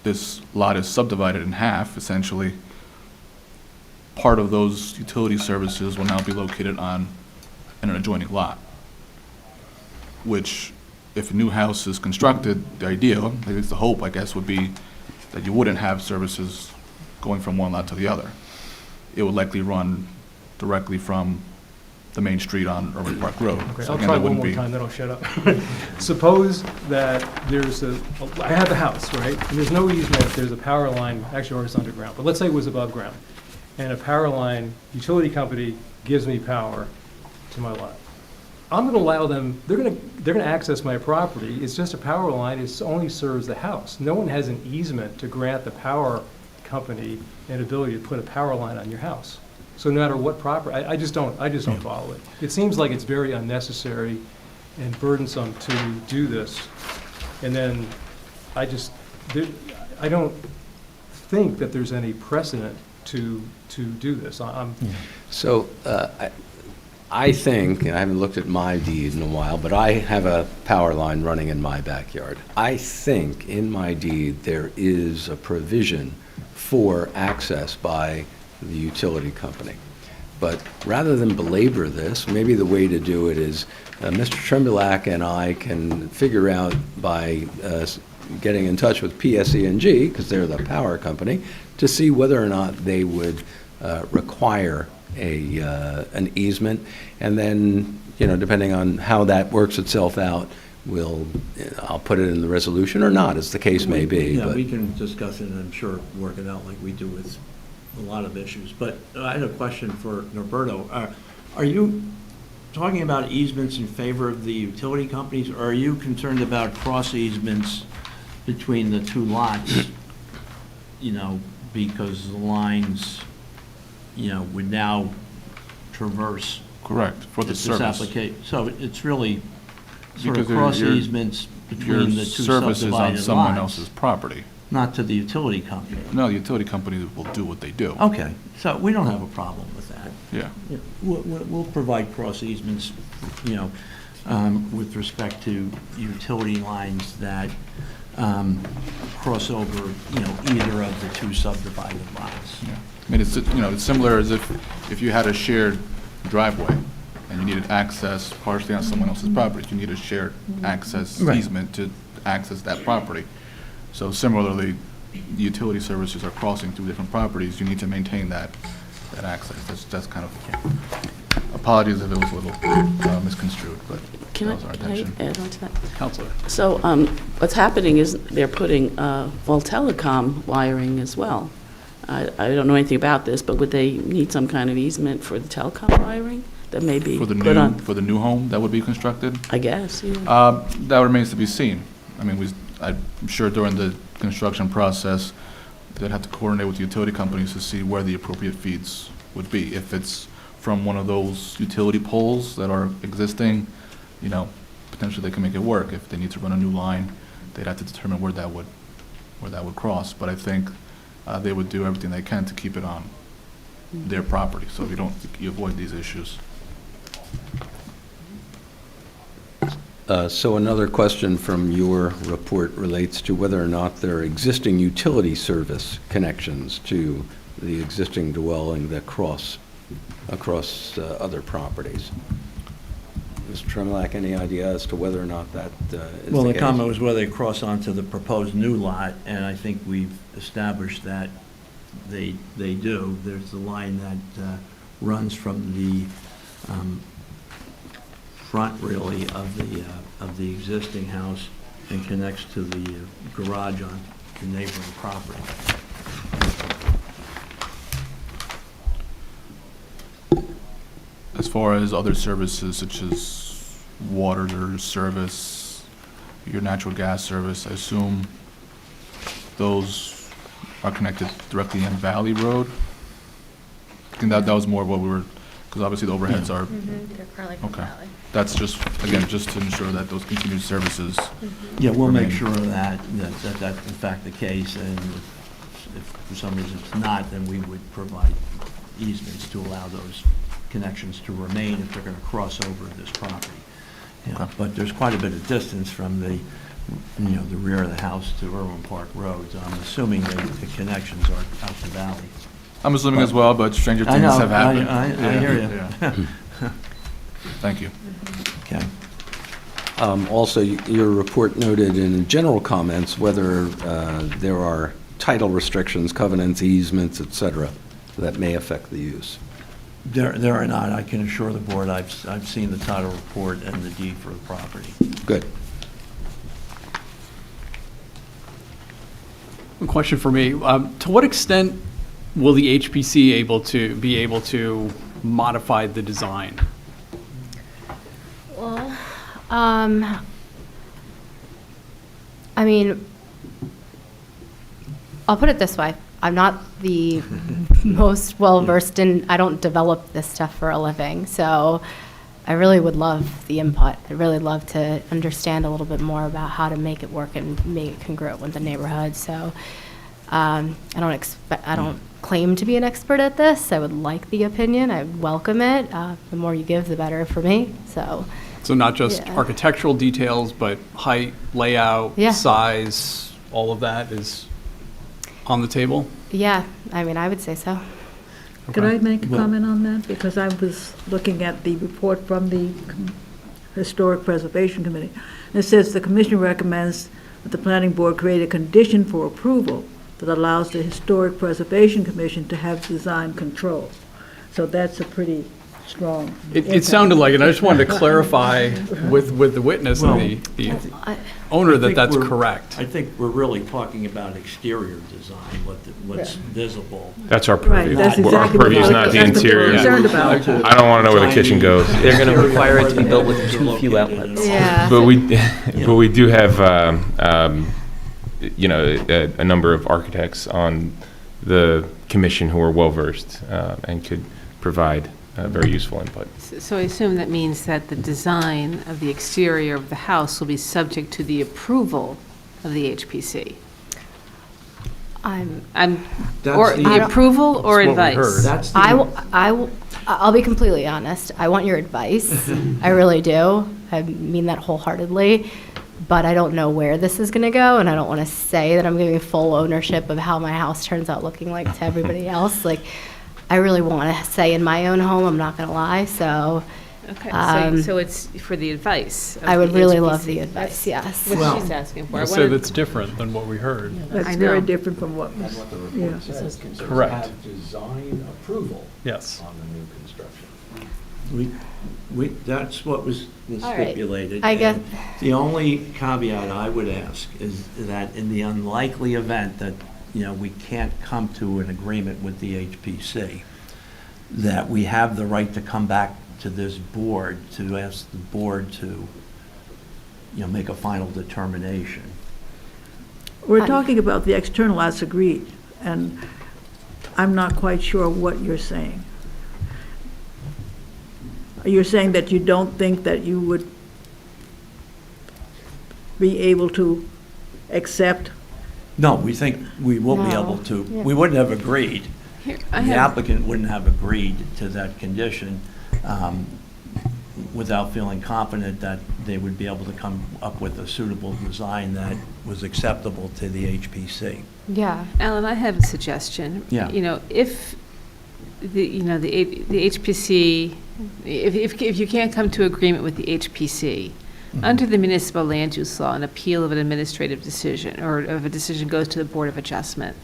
this lot is subdivided in half, essentially, part of those utility services will now be located on an adjoining lot, which, if a new house is constructed, the ideal, at least the hope, I guess, would be that you wouldn't have services going from one lot to the other. It would likely run directly from the main street on Irving Park Road. Okay, So I'll again, try that one wouldn't more be- time, then I'll shut up. Suppose that I have the house, right? And there's no easement, there's a power line, actually, or it's underground, but let's say it was above ground. And a power line, utility company gives me power to my lot. I'm gonna allow them, they're gonna access my property, it's just a power line, it only serves the house. No one has an easement to grant the power company an ability to put a power line on your house. So no matter what property, I just don't follow it. It seems like it's very unnecessary and burdensome to do this. And then I don't think that there's any precedent to do this. So I think, and I haven't looked at my deed in a while, but I have a power line running in my backyard. I think in my deed there is a provision for access by the utility company. But rather than belabor this, maybe the way to do it is Mr. Trembulac and I can figure out by getting in touch with PSE&G, because they're the power company, to see whether or not they would require an easement. And then, depending on how that works itself out, I'll put it in the resolution or not, as the case may be. Yeah, but- we can discuss it and I'm sure work it out like we do with a lot of issues. But I had a question for Norberto. Are you talking about easements in favor of the utility companies, or are you concerned about cross easements between the two lots, because the lines, would now traverse Correct, for the this service. application? So it's really sort of Because cross your- easements Your between the two service is on subdivided someone lots, else's property. not to the utility company. No, the utility company will do what they do. Okay, so we don't have a problem with that. Yeah. Yeah, We'll provide cross easements, with respect to utility lines that cross over, either of the two subdivided lots. Yeah. I mean, it's similar as if you had a shared driveway and you needed access partially on someone else's property, you need a shared access Right. easement to access that property. So similarly, the utility services are crossing through different properties, you need to maintain that access. That's kind of, apologies if it was a little misconstrued, but Can that was our I intention. add on to that? Counselor. So what's happening is they're putting Voltelecom wiring as well. I don't know anything about this, but would they need some kind of easement for the telecom wiring that may be For the put on? for the new home that would be constructed? I guess, yeah. That remains to be seen. I mean, I'm sure during the construction process, they'd have to coordinate with the utility companies to see where the appropriate feeds would be. If it's from one of those utility poles that are existing, potentially they can make it work. If they need to run a new line, they'd have to determine where that would cross. But I think they would do everything they can to keep it on their property, so you avoid these issues. So another question from your report relates to whether or not there are existing utility service connections to the existing dwelling that cross across other properties. Mr. Tremlak, any idea as to whether or not that is Well, the the case? comment was whether they cross onto the proposed new lot, and I think we've established that they do. There's the line that runs from the front, really, of the existing house and connects to the garage on the neighboring property. As far as other services such as water service, your natural gas service, I assume those are connected directly in Valley Road? I think that was more what we were, because obviously the overheads are, They're currently from okay. Valley. That's just, again, just to ensure that those continued services. Yeah, we'll make Remain. sure that that's in fact the case, and if for some reason it's not, then we would provide easements to allow those connections to remain if they're going to cross over this property. Yeah, Okay. but there's quite a bit of distance from the rear of the house to Irwin Park Road, so I'm assuming that the connections are out to Valley. I'm assuming as well, but stranger I things know, have happened. I hear you. Yeah. Thank you. Okay. Also, your report noted in general comments whether there are title restrictions, covenants, easements, et cetera, that may affect the use. There are not. I can assure the board I've seen the title report and the deed for the property. Good. A question for me. To what extent will the HPC be able to modify the design? Well, I mean, I'll put it this way. I'm not the most well-versed in, I don't develop this stuff for a living, so I really would love the input. I'd really love to understand a little bit more about how to make it work and make it congruent with the neighborhood, so I don't claim to be an expert at this. I would like the opinion. I welcome it. The more you give, the better for me, so. So not just Yeah. architectural details, but height, layout, Yeah. size, all of that is on the table? Yeah, I mean, I would say so. Could I make a Well- comment on that? Because I was looking at the report from the Historic Preservation Committee. And it says the commission recommends that the planning board create a condition for approval that allows the Historic Preservation Commission to have design control. So that's a pretty strong. It sounded like it. I just wanted to clarify with the witness and the owner that that's correct. I think we're really talking about exterior design, what's visible. That's our Right, purview. that's Our exactly purview is what not the that's what we're interior. concerned about. I don't want to know where the kitchen goes. They're going to require it to be built with too few outlets. Yeah. But we do have, a number of architects on the commission who are well-versed and could provide very useful input. So I assume that means that the design of the exterior of the house will be subject to the approval of the HPC? Or the approval or advice? I'll be completely honest. I want your advice. I really do. I mean that wholeheartedly. But I don't know where this is going to go, and I don't want to say that I'm giving full ownership of how my house turns out looking like to everybody else. Like, I really want to say in my own home, I'm not going to lie, so. Okay, so it's for the advice. of I would the really HPC. love the advice, yes. What she's asking for. I So wanted- that's different than what we heard. That's I very know. different from what was, yeah. Correct. Have design approval Yes. on the new construction. That's what was All right. stipulated. I get- And the only caveat I would ask is that in the unlikely event that, we can't come to an agreement with the HPC, that we have the right to come back to this board to ask the board to, make a final determination. We're talking about the external as agreed, and I'm not quite sure what you're saying. You're saying that you don't think that you would be able to accept? No, we think we will be No. able to. Yeah. We wouldn't have agreed. Here, I The have- applicant wouldn't have agreed to that condition without feeling confident that they would be able to come up with a suitable design that was acceptable to the HPC. Yeah. Alan, I have a suggestion. Yeah. If the HPC, if you can't come to agreement with the HPC, under the municipal land use law, an appeal of an administrative decision or of a decision goes to the Board of Adjustment.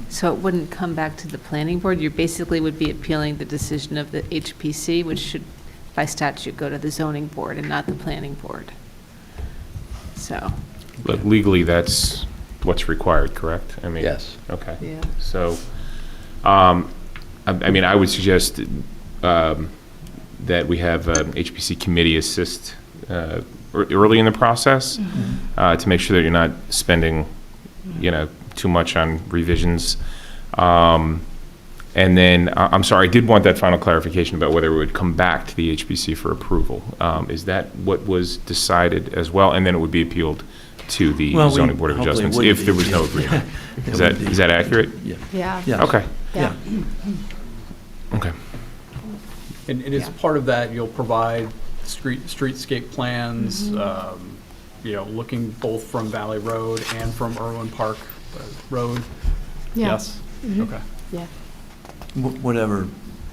So it wouldn't come back to the planning board. You basically would be appealing the decision of the HPC, which should, by statute, go to the zoning board and not the planning board. So, But legally, that's what's required, correct? I mean, Yes. Okay. yeah. So, I would suggest that we have HPC committee assist early in the process to make sure that you're not spending, too much on revisions. And then, I'm sorry, I did want that final clarification about whether it would come back to the HPC for approval. Is that what was decided as well? And then it would be appealed to the Well, zoning board of hopefully it adjustments would if be. there was no agreement. Is that accurate? Yeah. Yeah. Yes. Okay. Yeah. Okay. And as part of that, you'll provide streetscape plans, looking both from Valley Road and from Irwin Park Road? Yeah. Yes? Okay. Yeah. Whatever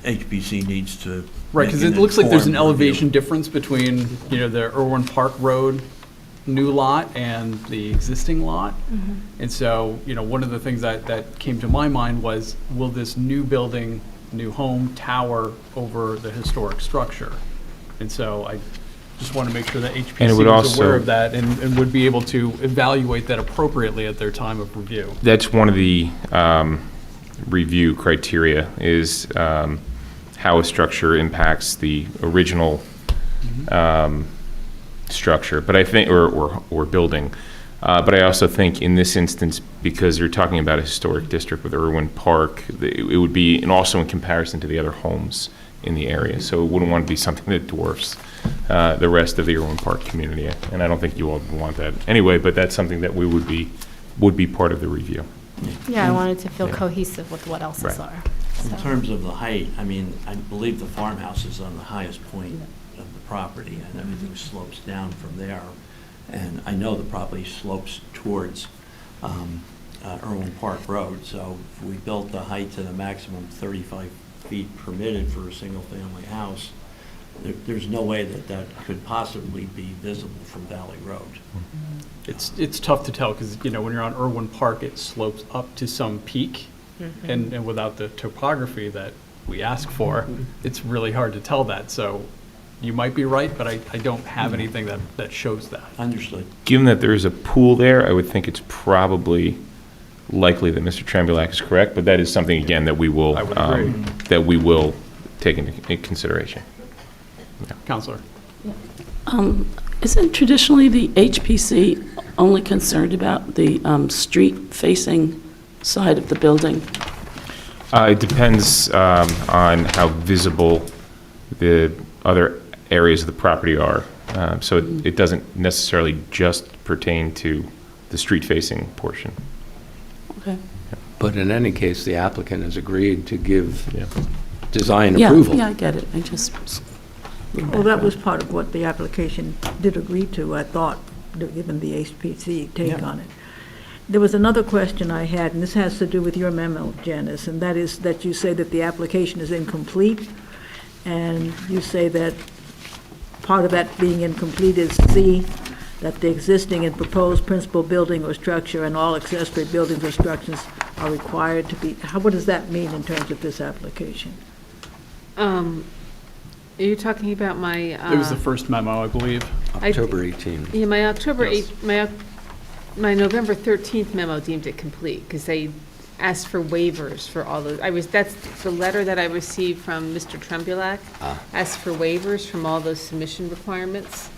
HPC needs to. Right, make because an it looks like there's an informed review. elevation difference between, the Irwin Park Road new lot and the existing lot. And so, one of the things that came to my mind was, will this new building, new home tower over the historic structure? And so I just want to make sure that And it HPC would is aware also- of that and would be able to evaluate that appropriately at their time of review. That's one of the review criteria is how a structure impacts the original structure, but I think, or building. But I also think in this instance, because you're talking about a historic district with Irwin Park, it would be, and also in comparison to the other homes in the area. So it wouldn't want to be something that dwarfs the rest of the Irwin Park community. And I don't think you all want that anyway, but that's something that would be part of the review. Yeah, I wanted to feel cohesive with what else Right. are. In So. terms of the height, I believe the farmhouse is on the highest point of the property, and everything slopes down from there. And I know the property slopes towards Irwin Park Road, so if we built the height to the maximum 35 feet permitted for a single-family house, there's no way that that could possibly be visible from Valley Road. It's tough to tell because, when you're on Irwin Park, it slopes up to some peak. And without the topography that we ask for, it's really hard to tell that. So you might be right, but I don't have anything that shows that. Understood. Given that there is a pool there, I would think it's probably likely that Mr. Trembulack is correct, but that is something, again, that we will, I would agree. that we will take into consideration. Counselor? Isn't traditionally the HPC only concerned about the street-facing side of the building? It depends on how visible the other areas of the property are. So it doesn't necessarily just pertain to the street-facing portion. Okay. But in any case, the applicant has agreed to give Yeah. design Yeah, approval. yeah, I get it. I just. Well, that was part of what the application did agree to, I thought, given the HPC take on it. There was another question I had, and this has to do with your memo, Janice, and that is that you say that the application is incomplete, and you say that part of that being incomplete is C, that the existing and proposed principal building or structure and all accessory buildings or structures are required to be, what does that mean in terms of this application? Are you talking about my? It was the first memo, I believe. October 18. Yeah, my October Yes. 8, my November 13th memo deemed it complete, because they asked for waivers for all those, that's the letter that I received from Mr. Trembulack, asked for waivers from all those submission requirements.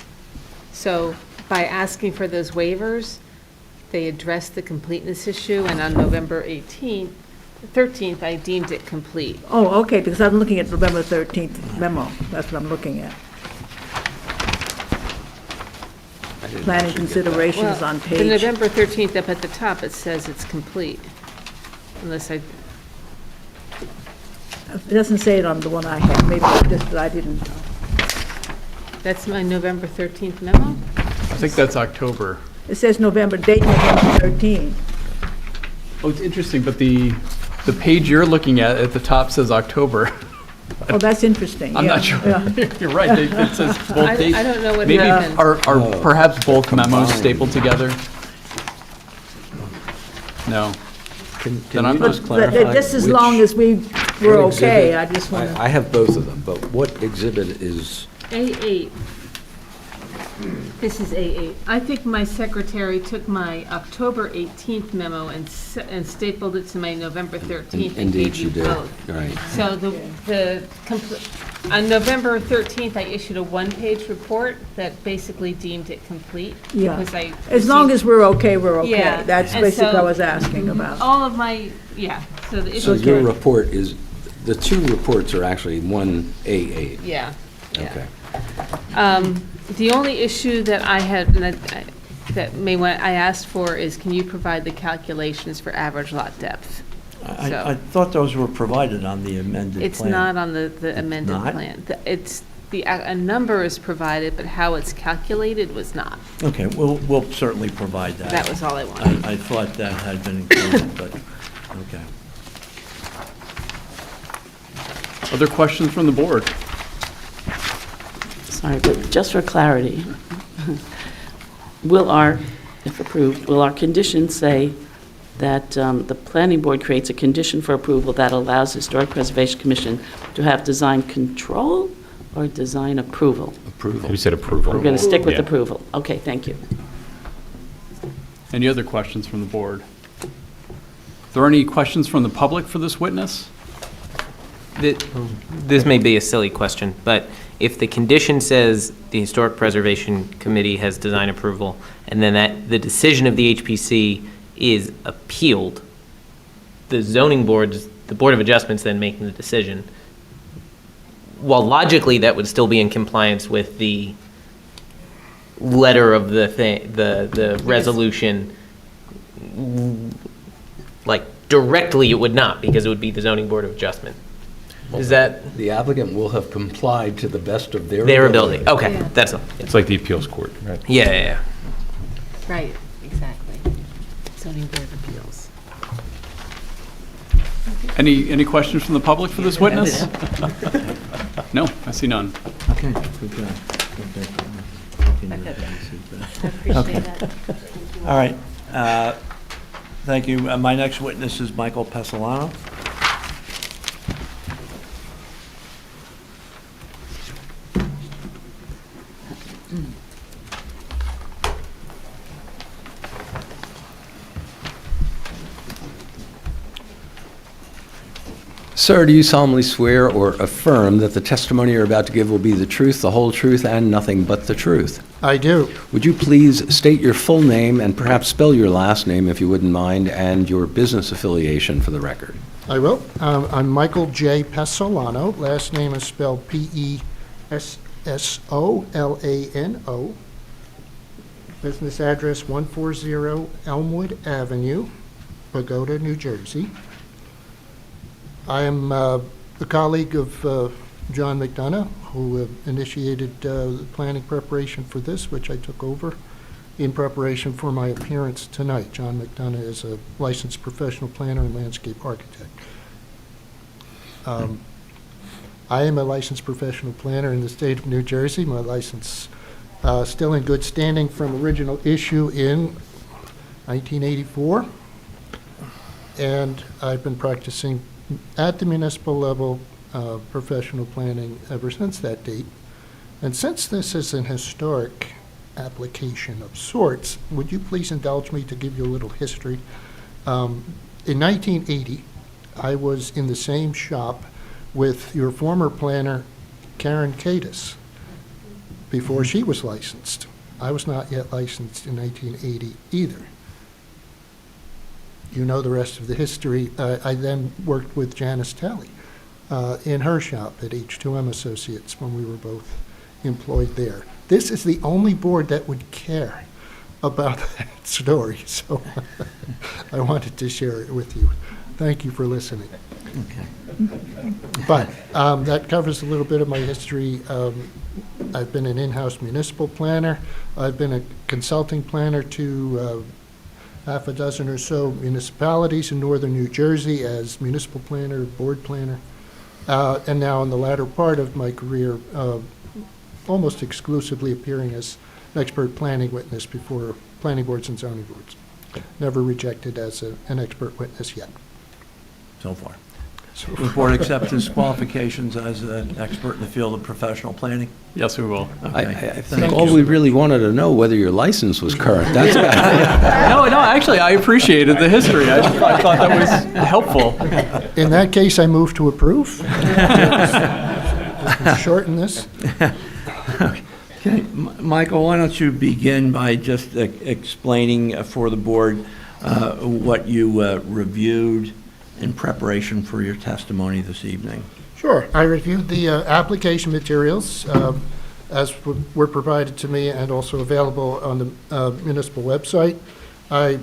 So by asking for those waivers, they addressed the completeness issue, and on November 13th, I deemed it complete. Oh, okay, because I'm looking at November 13th memo, that's what I'm looking at. Planning considerations on The page. November 13th, up at the top, it says it's complete, unless I, It doesn't say it on the one I have, maybe it's just that I didn't. that's my November 13th memo? I think that's October. It says November, date November 13. Oh, it's interesting, but the page you're looking at the top says October. Oh, that's interesting. I'm yeah, not sure. yeah. You're right, it says both dates. I don't know what Maybe happened. are perhaps both memos Combined. stapled together? No. Can Then I'm you not- just clarify? Just as which- long as we were what okay, exhibit- I just want to. I have both of them, but what exhibit is, A8. This is A8. I think my secretary took my October 18th memo and stapled it to my November 13th and indeed gave you you did, both. right. So on November 13th, I issued a one-page report that basically deemed it complete. Yeah. Because I As long received as we're okay, we're okay. Yeah, That's and basically what I so- was asking about. all of my, yeah, so the So issue. your report is, the two reports are actually one A8. Yeah, yeah. Okay. The only issue that I had, and I asked for is, can you provide the calculations for average lot depth? I thought those were provided on the amended plan. It's not on the amended not? plan. A number is provided, but how it's calculated was not. Okay, we'll certainly provide that. That was all I wanted. I thought that had been included, but, okay. Other questions from the board? Sorry, but just for clarity, if approved, will our conditions say that the planning board creates a condition for approval that allows Historic Preservation Commission to have design control or design approval? Approval. We said approval. We're going to stick with Yeah. approval. Okay, thank you. Any other questions from the board? Are there any questions from the public for this witness? This may be a silly question, but if the condition says the Historic Preservation Committee has design approval, and then that the decision of the HPC is appealed, the zoning boards, the Board of Adjustments then making the decision, while logically that would still be in compliance with the letter of the resolution, like directly it would not, because it would be the zoning Board of Adjustment. Is that The applicant will have complied to the best of their their ability? Okay, Yeah. that's all. It's like the appeals court, right? Yeah. Right, exactly. Zoning Board of Appeals. Any questions from the public for this witness? No, I see none. Okay, good job. Appreciate that. All right. Thank you. My next witness is Michael Pessolano. Sir, do you solemnly swear or affirm that the testimony you're about to give will be the truth, the whole truth, and nothing but the truth? I do. Would you please state your full name and perhaps spell your last name, if you wouldn't mind, and your business affiliation for the record? I will. I'm Michael J. Pessolano. Last name is spelled Pessolano. Business address 140 Elmwood Avenue, Dakota, New Jersey. I am a colleague of John McDonough, who initiated the planning preparation for this, which I took over in preparation for my appearance tonight. John McDonough is a licensed professional planner and landscape architect. I am a licensed professional planner in the state of New Jersey. My license still in good standing from original issue in 1984. And I've been practicing at the municipal level professional planning ever since that date. And since this is an historic application of sorts, would you please indulge me to give you a little history? In 1980, I was in the same shop with your former planner, Karen Cadis, before she was licensed. I was not yet licensed in 1980 either. You know the rest of the history. I then worked with Janice Talley in her shop at H2M Associates when we were both employed there. This is the only board that would care about that story, so I wanted to share it with you. Thank you for listening. Okay. But that covers a little bit of my history. I've been an in-house municipal planner. I've been a consulting planner to half a dozen or so municipalities in northern New Jersey as municipal planner, board planner, and now in the latter part of my career, almost exclusively appearing as an expert planning witness before planning boards and zoning boards. Never rejected as an expert witness yet. So far. The board accepts his qualifications as an expert in the field of professional planning? Yes, we will. I think all we really wanted to know whether your license was current. That's about it. No, actually, I appreciated the history. I thought that was helpful. In that case, I move to approve. Shorten this. Okay, Michael, why don't you begin by just explaining for the board what you reviewed in preparation for your testimony this evening? Sure. I reviewed the application materials as were provided to me and also available on the municipal website. I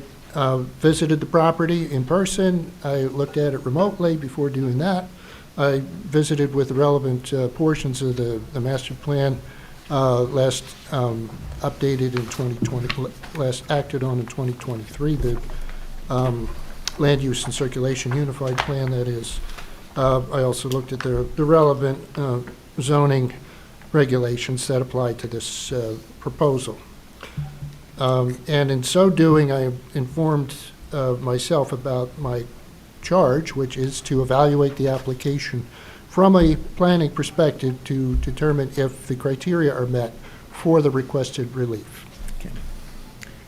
visited the property in person. I looked at it remotely before doing that. I visited with the relevant portions of the master plan last updated in 2020, last acted on in 2023, the land use and circulation unified plan, that is. I also looked at the relevant zoning regulations that apply to this proposal. And in so doing, I informed myself about my charge, which is to evaluate the application from a planning perspective to determine if the criteria are met for the requested relief. Okay.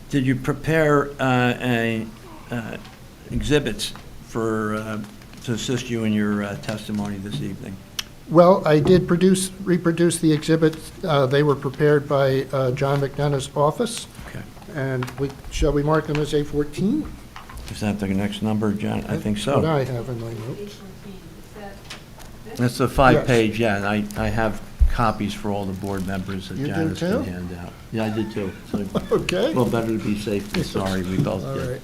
Did you prepare exhibits to assist you in your testimony this evening? Well, I did reproduce the exhibits. They were prepared by John McDonough's office. Okay. And shall we mark them as A14? Is that the next number, John? I think so. What I have in my notes. That's a 5-page, yeah, and I have copies for all the board members that You do Janice can too? hand out. Yeah, I did too. So, Okay. well, better to be safe than sorry, we both All did. right.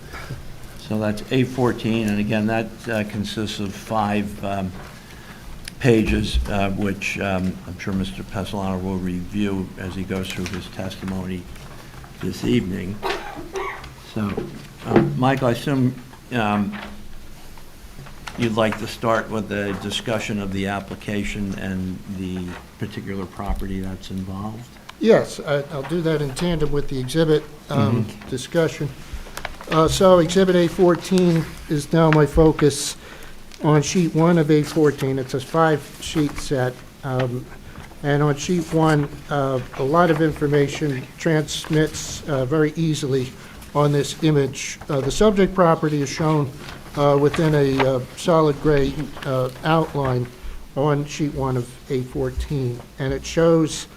So that's A14, and again, that consists of 5 pages, which I'm sure Mr. Pessolano will review as he goes through his testimony this evening. So, Michael, I assume you'd like to start with a discussion of the application and the particular property that's involved? Yes, I'll do that in tandem with the exhibit discussion. So Exhibit A14 is now my focus on sheet 1 of A14. It's a 5-sheet set. And on sheet 1, a lot of information transmits very easily on this image. The subject property is shown within a solid gray outline on sheet 1 of A14. And it shows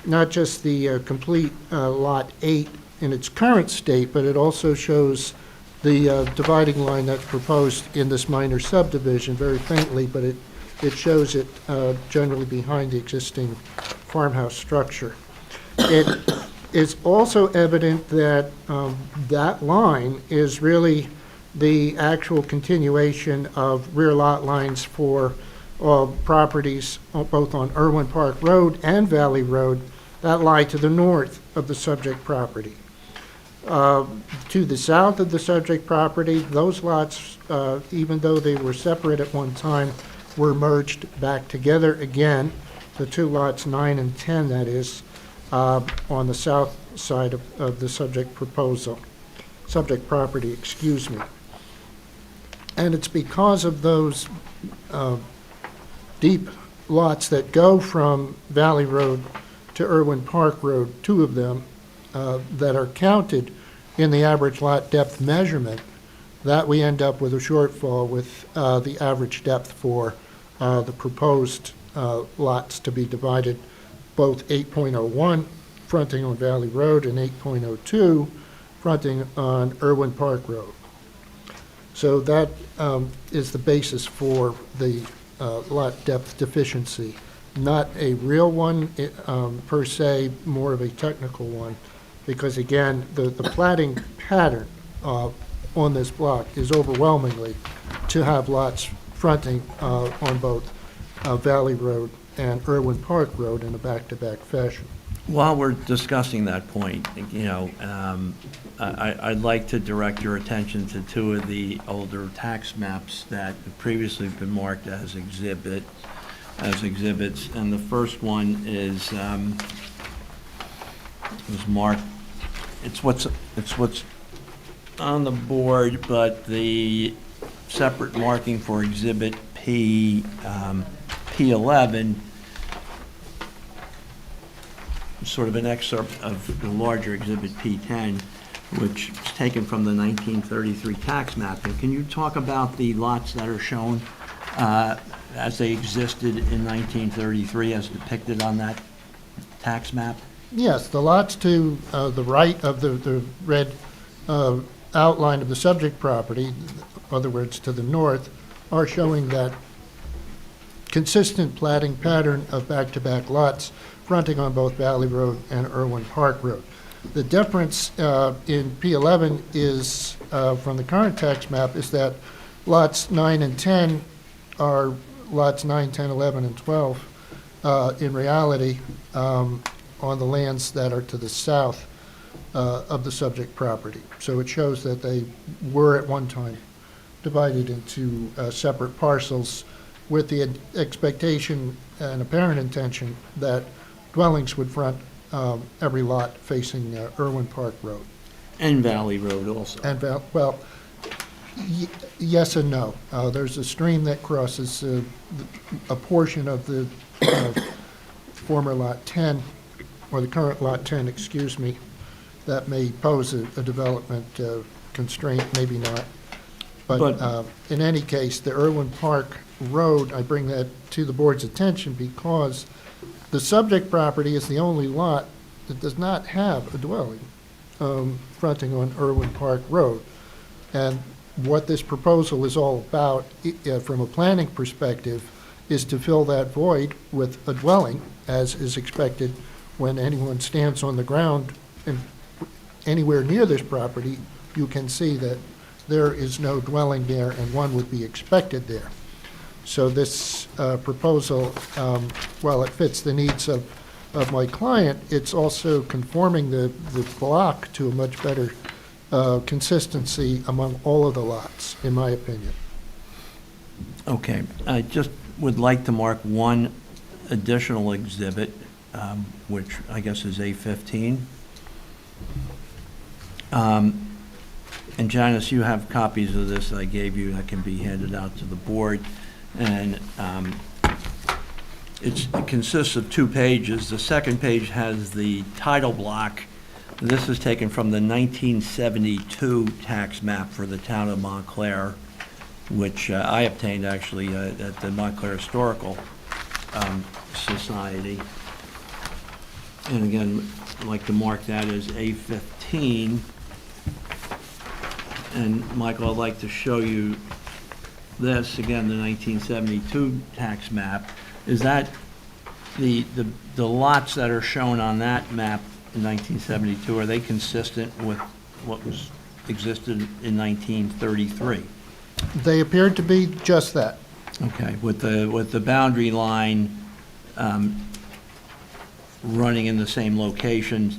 not just the complete Lot 8 in its current state, but it also shows the dividing line that's proposed in this minor subdivision very faintly, but it shows it generally behind the existing farmhouse structure. It is also evident that that line is really the actual continuation of rear lot lines for properties both on Irwin Park Road and Valley Road that lie to the north of the subject property. To the south of the subject property, those lots, even though they were separate at one time, were merged back together again, the two lots 9 and 10, that is, on the south side of the subject property, excuse me. And it's because of those deep lots that go from Valley Road to Irwin Park Road, 2 of them, that are counted in the average lot depth measurement, that we end up with a shortfall with the average depth for the proposed lots to be divided, both 8.01 fronting on Valley Road and 8.02 fronting on Irwin Park Road. So that is the basis for the lot depth deficiency. Not a real one per se, more of a technical one, because again, the platting pattern on this block is overwhelmingly to have lots fronting on both Valley Road and Irwin Park Road in a back-to-back fashion. While we're discussing that point, I'd like to direct your attention to 2 of the older tax maps that have previously been marked as exhibits. And the first one is marked. It's what's on the board, but the separate marking for Exhibit P11, sort of an excerpt of the larger Exhibit P10, which is taken from the 1933 tax map. And can you talk about the lots that are shown as they existed in 1933 as depicted on that tax map? Yes, the lots to the right of the red outline of the subject property, in other words, to the north, are showing that consistent platting pattern of back-to-back lots fronting on both Valley Road and Irwin Park Road. The difference in P11 is, from the current tax map, is that lots 9 and 10 are lots 9, 10, 11, and 12 in reality on the lands that are to the south of the subject property. So it shows that they were at one time divided into separate parcels with the expectation and apparent intention that dwellings would front every lot facing Irwin Park Road. And Valley Road also. And, well, yes and no. There's a stream that crosses a portion of the former Lot 10, or the current Lot 10, excuse me, that may pose a development constraint, maybe not. But in any case, the Irwin Park Road, I bring that to the board's attention because the subject property is the only lot that does not have a dwelling fronting on Irwin Park Road. And what this proposal is all about, from a planning perspective, is to fill that void with a dwelling, as is expected when anyone stands on the ground and anywhere near this property, you can see that there is no dwelling there and one would be expected there. So this proposal, while it fits the needs of my client, it's also conforming the block to a much better consistency among all of the lots, in my opinion. Okay, I just would like to mark one additional exhibit, which I guess is A15. And Janice, you have copies of this I gave you that can be handed out to the board. And it consists of 2 pages. The second page has the title block. This is taken from the 1972 tax map for the town of Montclair, which I obtained actually at the Montclair Historical Society. And again, I'd like to mark that as A15. And Michael, I'd like to show you this, again, the 1972 tax map. Is that the lots that are shown on that map in 1972, are they consistent with what was existed in 1933? They appeared to be just that. Okay, with the boundary line running in the same location,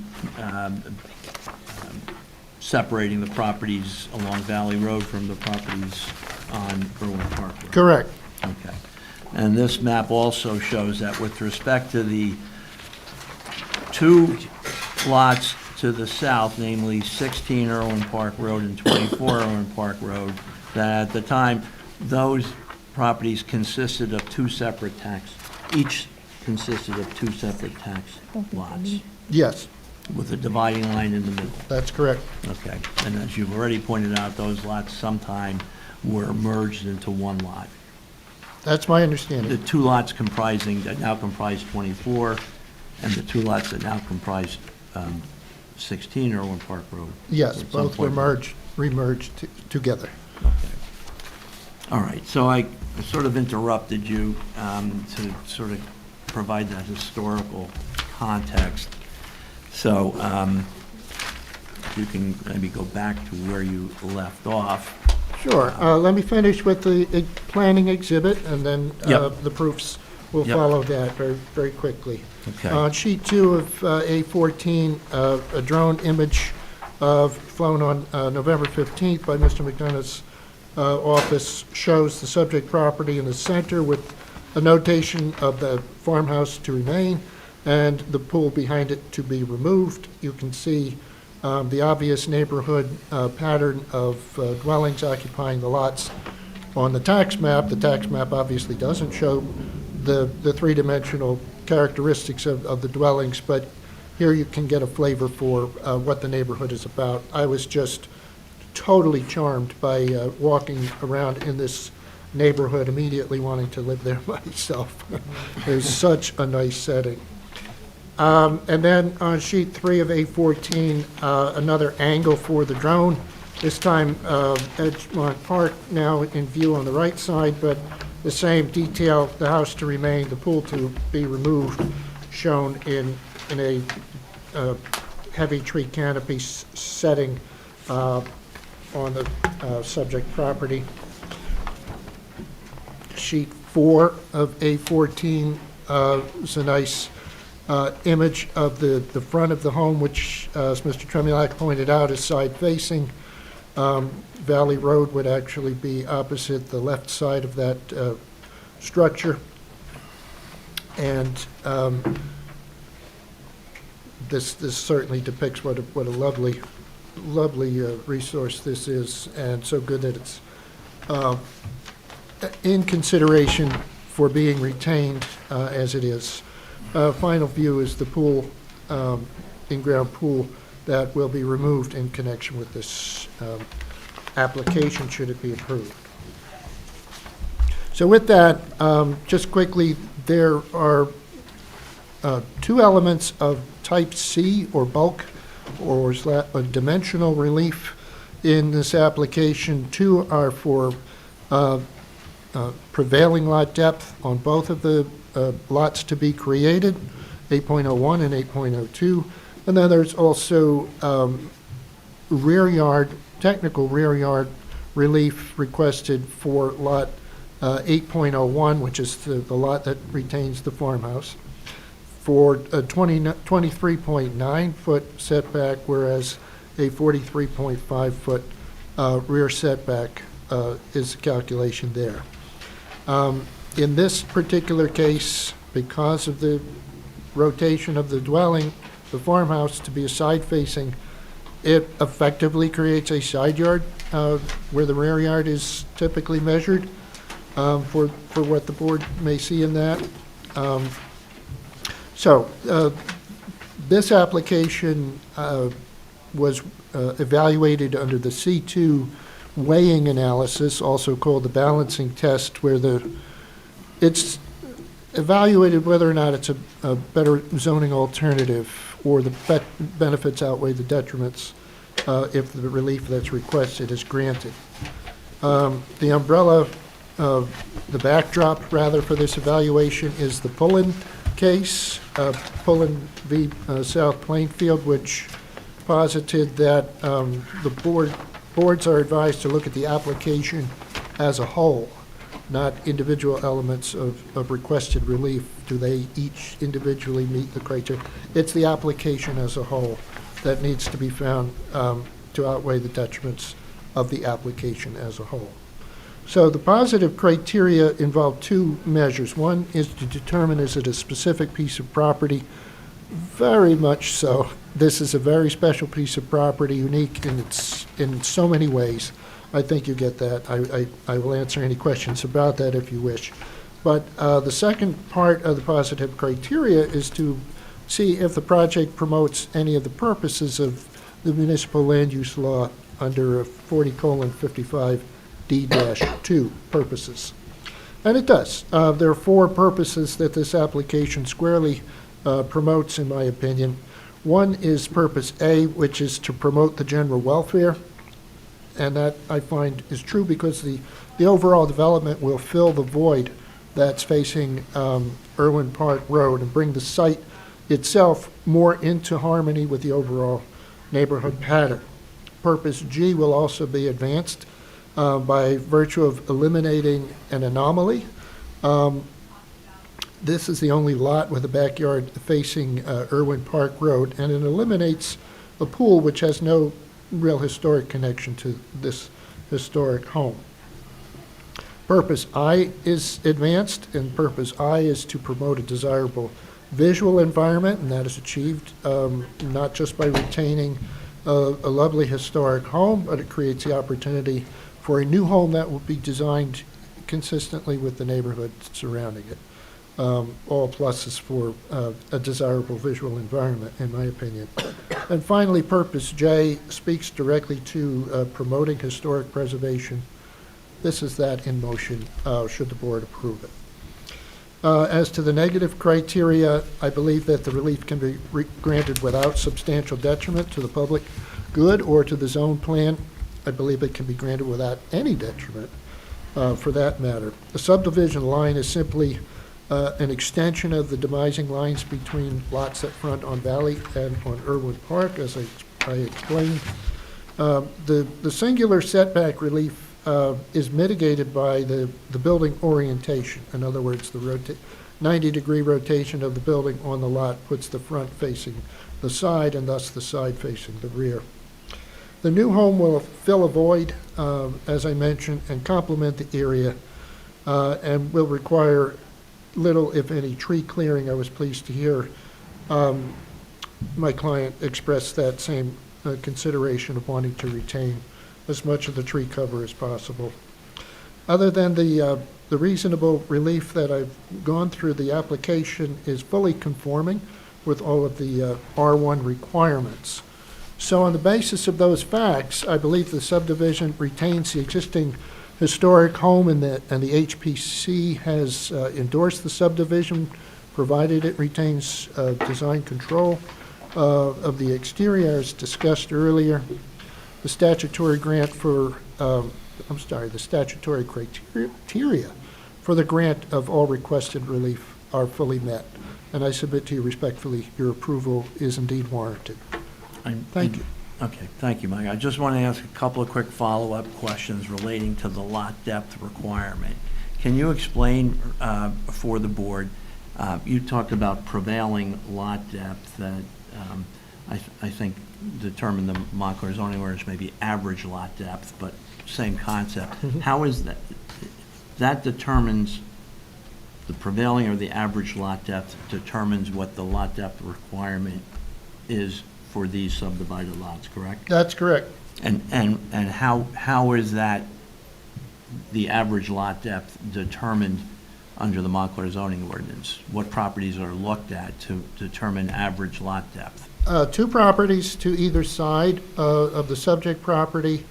separating the properties along Valley Road from the properties on Irwin Park Road? Correct. Okay. And this map also shows that with respect to the 2 lots to the south, namely 16 Irwin Park Road and 24 Irwin Park Road, that at the time, those properties consisted of 2 separate each consisted of 2 separate tax lots, Yes, with a dividing line in the middle. that's correct. Okay. And as you've already pointed out, those lots sometime were merged into 1 lot. That's my The understanding. 2 lots that now comprise 24, and the 2 lots that now comprise 16 Irwin Park Road. Yes, At some both were point. remerged together. Okay. All right, so I sort of interrupted you to sort of provide that historical context. So if you can maybe go back to where you left off. Sure. Let me finish with the planning exhibit, and then Yep. the proofs will Yep. follow that very, very quickly. Okay. On sheet 2 of A14, a drone image flown on November 15th by Mr. McDonough's office shows the subject property in the center with a notation of the farmhouse to remain and the pool behind it to be removed. You can see the obvious neighborhood pattern of dwellings occupying the lots on the tax map. The tax map obviously doesn't show the three-dimensional characteristics of the dwellings, but here you can get a flavor for what the neighborhood is about. I was just totally charmed by walking around in this neighborhood, immediately wanting to live there myself. It's such a nice setting. And then on sheet 3 of A14, another angle for the drone. This time, Edgemont Park now in view on the right side, but the same detail, the house to remain, the pool to be removed, shown in a heavy tree canopy setting on the subject property. Sheet 4 of A14 is a nice image of the front of the home, which, as Mr. Tremulak pointed out, is side-facing. Valley Road would actually be opposite the left side of that structure. And this certainly depicts what a lovely resource this is, and so good that it's in consideration for being retained as it is. Final view is the pool, in-ground pool, that will be removed in connection with this application, should it be approved. So with that, just quickly, there are 2 elements of type C, or bulk, or dimensional relief in this application. 2 are for prevailing lot depth on both of the lots to be created, 8.01 and 8.02. And then there's also rear yard, technical rear yard relief requested for lot 8.01, which is the lot that retains the farmhouse, for a 23.9 foot setback, whereas a 43.5 foot rear setback is the calculation there. In this particular case, because of the rotation of the dwelling, the farmhouse to be a side-facing, it effectively creates a side yard where the rear yard is typically measured for what the board may see in that. This application was evaluated under the C2 weighing analysis, also called the balancing test, where it's evaluated whether or not it's a better zoning alternative or the benefits outweigh the detriments if the relief that's requested is granted. The umbrella, the backdrop rather for this evaluation is the Pullen case, Pullen v. South Plainfield, which posited that the boards are advised to look at the application as a whole, not individual elements of requested relief. Do they each individually meet the criteria? It's the application as a whole that needs to be found to outweigh the detriments of the application as a whole. So the positive criteria involve two measures. One is to determine, is it a specific piece of property? Very much so. This is a very special piece of property, unique in so many ways. I think you get that. I will answer any questions about that if you wish. But the second part of the positive criteria is to see if the project promotes any of the purposes of the municipal land use law under 40:55D-2 purposes. And it does. There are four purposes that this application squarely promotes, in my opinion. One is purpose A, which is to promote the general welfare. And that, I find, is true because the overall development will fill the void that's facing Irwin Park Road and bring the site itself more into harmony with the overall neighborhood pattern. Purpose G will also be advanced by virtue of eliminating an anomaly. This is the only lot with a backyard facing Irwin Park Road, and it eliminates a pool which has no real historic connection to this historic home. Purpose I is advanced, and purpose I is to promote a desirable visual environment, and that is achieved not just by retaining a lovely historic home, but it creates the opportunity for a new home that will be designed consistently with the neighborhood surrounding it. All pluses for a desirable visual environment, in my opinion. And finally, purpose J speaks directly to promoting historic preservation. This is that in motion, should the board approve it. As to the negative criteria, I believe that the relief can be granted without substantial detriment to the public good or to the zone plan. I believe it can be granted without any detriment, for that matter. The subdivision line is simply an extension of the demising lines between lots that front on Valley and on Irwin Park, as I explained. The singular setback relief is mitigated by the building orientation. In other words, the 90-degree rotation of the building on the lot puts the front facing the side and thus the side facing the rear. The new home will fill a void, as I mentioned, and complement the area and will require little, if any, tree clearing. I was pleased to hear my client express that same consideration of wanting to retain as much of the tree cover as possible. Other than the reasonable relief that I've gone through, the application is fully conforming with all of the R1 requirements. So on the basis of those facts, I believe the subdivision retains the existing historic home and the HPC has endorsed the subdivision, provided it retains design control of the exterior as discussed earlier. The statutory grant for, the statutory criteria for the grant of all requested relief are fully met. And I submit to you respectfully, your approval is indeed warranted. Thank you. Okay, thank you, Mike. I just want to ask a couple of quick follow-up questions relating to the lot depth requirement. Can you explain for the board, you talked about prevailing lot depth that I think determined the Montclair zoning ordinance may be average lot depth, but same concept. How is that? that determines, the prevailing or the average lot depth determines what the lot depth requirement is for these subdivided lots, correct? That's correct. And how is that, the average lot depth determined under the Montclair zoning ordinance? What properties are looked at to determine average lot depth? 2 properties to either side of the subject property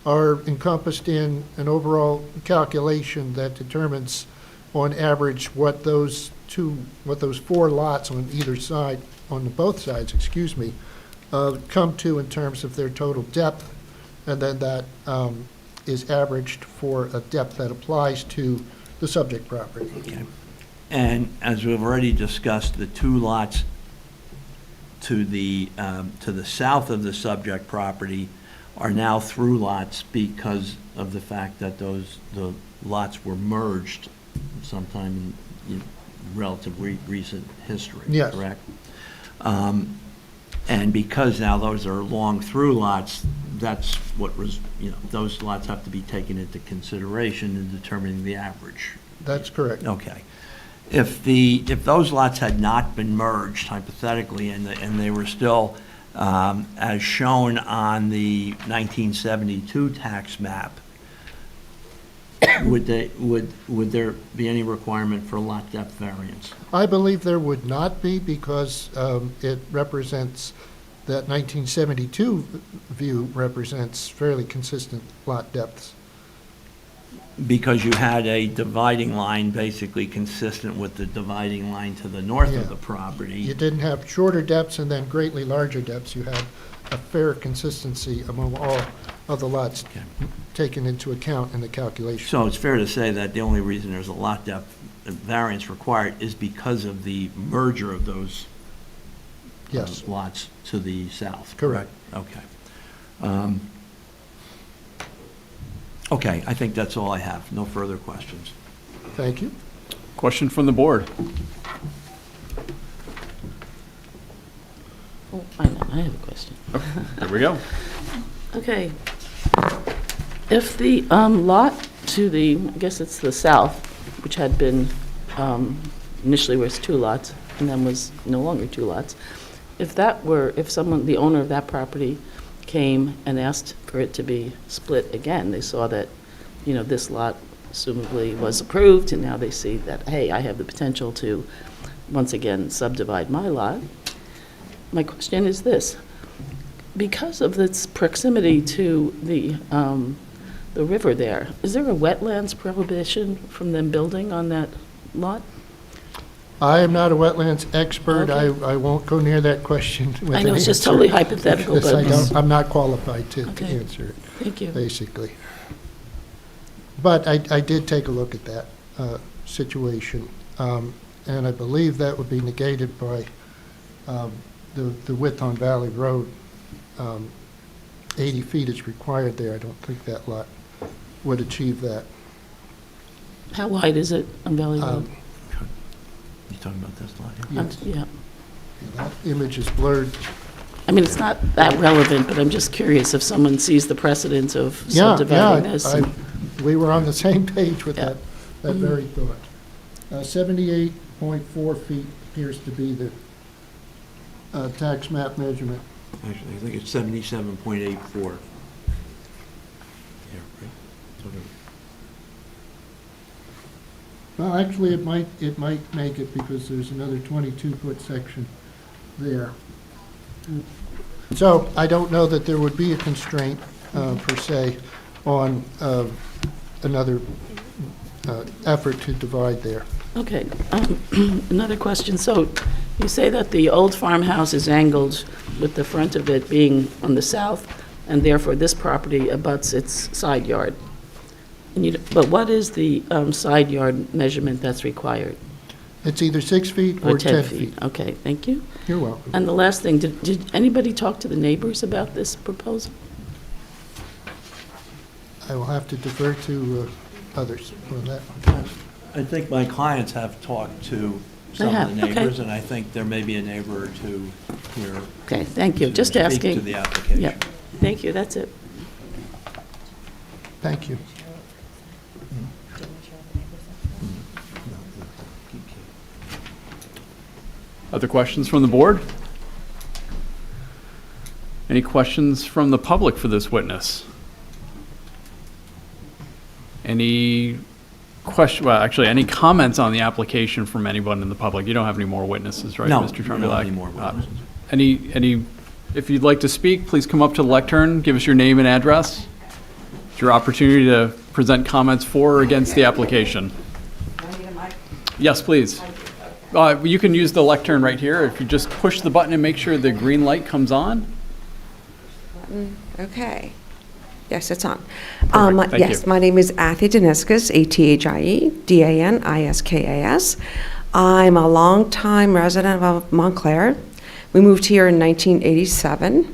are encompassed in an overall calculation that determines on average what those 4 lots on either side, on both sides, excuse me, come to in terms of their total depth, and then that is averaged for a depth that applies to the subject property. Okay. And as we've already discussed, the 2 lots to the south of the subject property are now through lots because of the fact that the lots were merged sometime in relatively recent history, Yes. correct? And because now those are long through lots, that's what was, those lots have to be taken into consideration in determining the average. That's correct. Okay. If those lots had not been merged hypothetically and they were still as shown on the 1972 tax map, would there be any requirement for lot depth variance? I believe there would not be because it represents, that 1972 view represents fairly consistent lot depths. Because you had a dividing line basically consistent with the dividing line to the north Yeah. of the property. You didn't have shorter depths and then greatly larger depths. You had a fair consistency among all of the lots taken into account in the calculation. So it's fair to say that the only reason there's a lot depth variance required is because of the merger of those Yes. lots to the south. Correct. Okay. Okay, I think that's all I have. No further questions. Thank you. Question from the board. Oh, I have a question. There we go. Okay. If the lot to the, I guess it's the south, which had been, initially was 2 lots, and then was no longer 2 lots, if someone, the owner of that property came and asked for it to be split again, they saw that, this lot assumably was approved, and now they see that, hey, I have the potential to, once again, subdivide my lot. My question is this: because of its proximity to the river there, is there a wetlands prohibition from them building on that lot? I am not a wetlands expert. Okay. I won't go near that question with I know an it's just answer, totally hypothetical, because but I'm not qualified to Okay. answer it, thank you. basically. But I did take a look at that situation, and I believe that would be negated by the width on Valley Road. 80 feet is required there. I don't think that lot would achieve that. How wide is it on Valley Road? You talking about this lot here? Yes. Yeah. That image is blurred. I mean, it's not that relevant, but I'm just curious if someone sees the precedence of subdividing this. and- We were on the same page with Yeah. that very thought. 78.4 feet appears to be the tax map measurement. Actually, I think it's 77.84. Yeah, right? Well, actually, it might make it because there's another 22-foot section there. So I don't know that there would be a constraint, per se, on another effort to divide there. Okay, another question. So you say that the old farmhouse is angled with the front of it being on the south, and therefore this property abuts its side yard. But what is the side yard measurement that's required? It's either 6 feet or 10 feet. Okay, thank you. You're welcome. And the last thing, did anybody talk to the neighbors about this proposal? I will have to defer to others on that one. I think my clients have talked to some of the neighbors, and I think there may be a neighbor or two here. Okay, thank you. to Just speak asking. to the application. Yep. Thank you, that's it. Thank you. Other questions from the board? Any questions from the public for this witness? Any any comments on the application from anyone in the public? You don't have any more witnesses, right, No, Mr. we don't have Tremblayk? any more witnesses. If you'd like to speak, please come up to the lectern, give us your name and address. It's your opportunity to present comments for or against the application. Yes, please. You can use the lectern right here. If you just push the button and make sure the green light comes on. Okay. Yes, it's on. Perfect. Thank Yes, you. my name is Athie Daniscus, Athiedaniskis. I'm a longtime resident of Montclair. We moved here in 1987,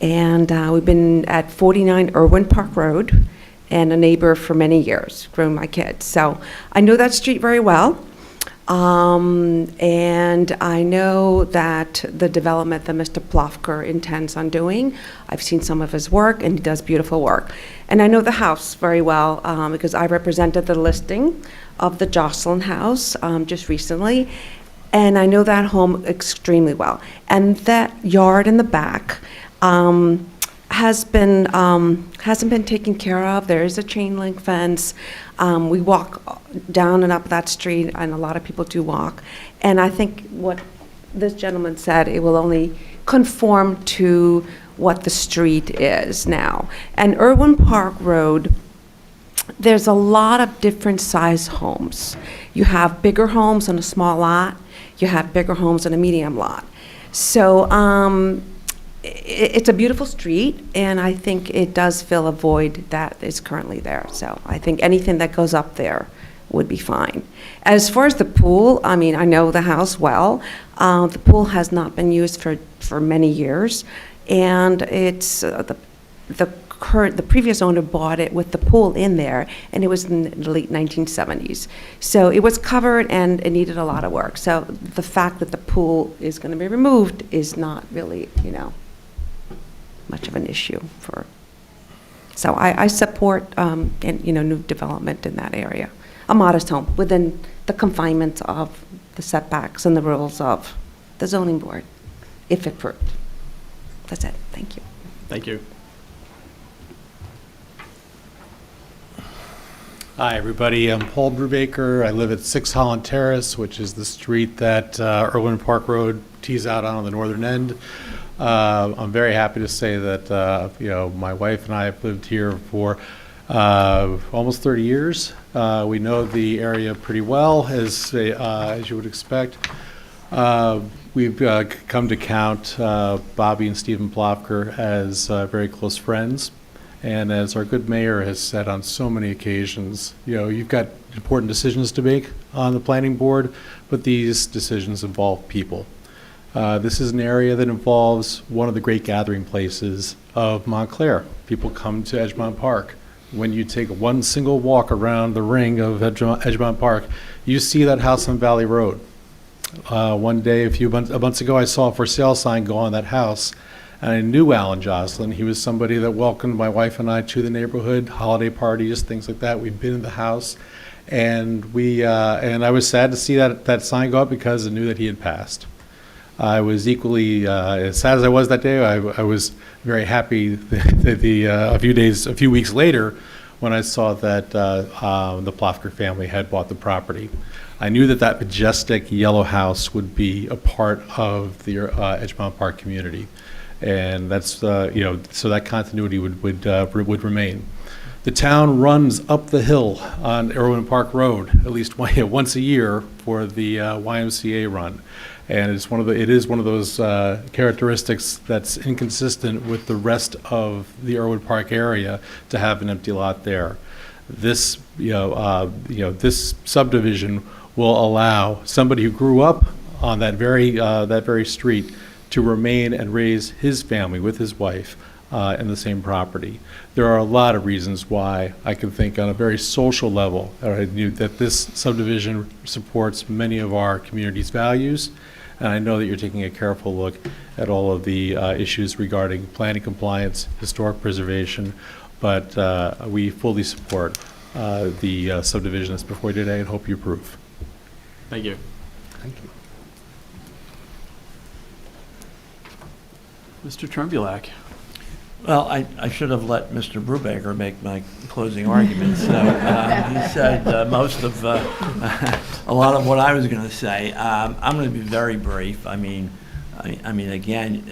and we've been at 49 Irwin Park Road, and a neighbor for many years, grown my kids. So I know that street very well. And I know that the development that Mr. Plofker intends on doing, I've seen some of his work, and he does beautiful work. And I know the house very well because I represented the listing of the Jocelyn house just recently, and I know that home extremely well. And that yard in the back hasn't been taken care of. There is a chain link fence. We walk down and up that street, and a lot of people do walk. And I think what this gentleman said, it will only conform to what the street is now. And Irwin Park Road, there's a lot of different size homes. You have bigger homes on a small lot. You have bigger homes on a medium lot. So it's a beautiful street, and I think it does fill a void that is currently there. So I think anything that goes up there would be fine. As far as the pool, I mean, I know the house well. The pool has not been used for many years, and it's the previous owner bought it with the pool in there, and it was in the late 1970s. So it was covered, and it needed a lot of work. So the fact that the pool is going to be removed is not really, much of an issue for. So I support, new development in that area. A modest home within the confinements of the setbacks and the rules of the zoning board, if approved. That's it. Thank you. Thank you. Hi, everybody. I'm Paul Brubaker. I live at 6 Holland Terrace, which is the street that Irwin Park Road tees out on the northern end. I'm very happy to say that, my wife and I have lived here for almost 30 years. We know the area pretty well, as you would expect. We've come to count Bobby and Stephen Plofker as very close friends. And as our good mayor has said on so many occasions, you've got important decisions to make on the planning board, but these decisions involve people. This is an area that involves one of the great gathering places of Montclair. People come to Edgemont Park. When you take one single walk around the ring of Edgemont Park, you see that house on Valley Road. One day, a months ago, I saw a for sale sign go on that house, and I knew Alan Jocelyn. He was somebody that welcomed my wife and I to the neighborhood, holiday parties, things like that. We've been in the house, and I was sad to see that sign go up because I knew that he had passed. I was equally as sad as I was that day. I was very happy that a few weeks later, when I saw that the Plofker family had bought the property. I knew that majestic yellow house would be a part of the Edgemont Park community, and that's so that continuity would remain. The town runs up the hill on Irwin Park Road at least once a year for the YMCA run. And it is one of those characteristics that's inconsistent with the rest of the Irwin Park area to have an empty lot there. This this subdivision will allow somebody who grew up on that very street to remain and raise his family with his wife in the same property. There are a lot of reasons why I can think on a very social level that this subdivision supports many of our community's values. And I know that you're taking a careful look at all of the issues regarding planning compliance, historic preservation, but we fully support the subdivision that's before you today and hope you approve. Thank you. Thank you. Mr. Trumbulack. Well, I should have let Mr. Brubaker make my closing arguments. So, he said most of, a lot of what I was going to say. I'm going to be very brief. I mean, again,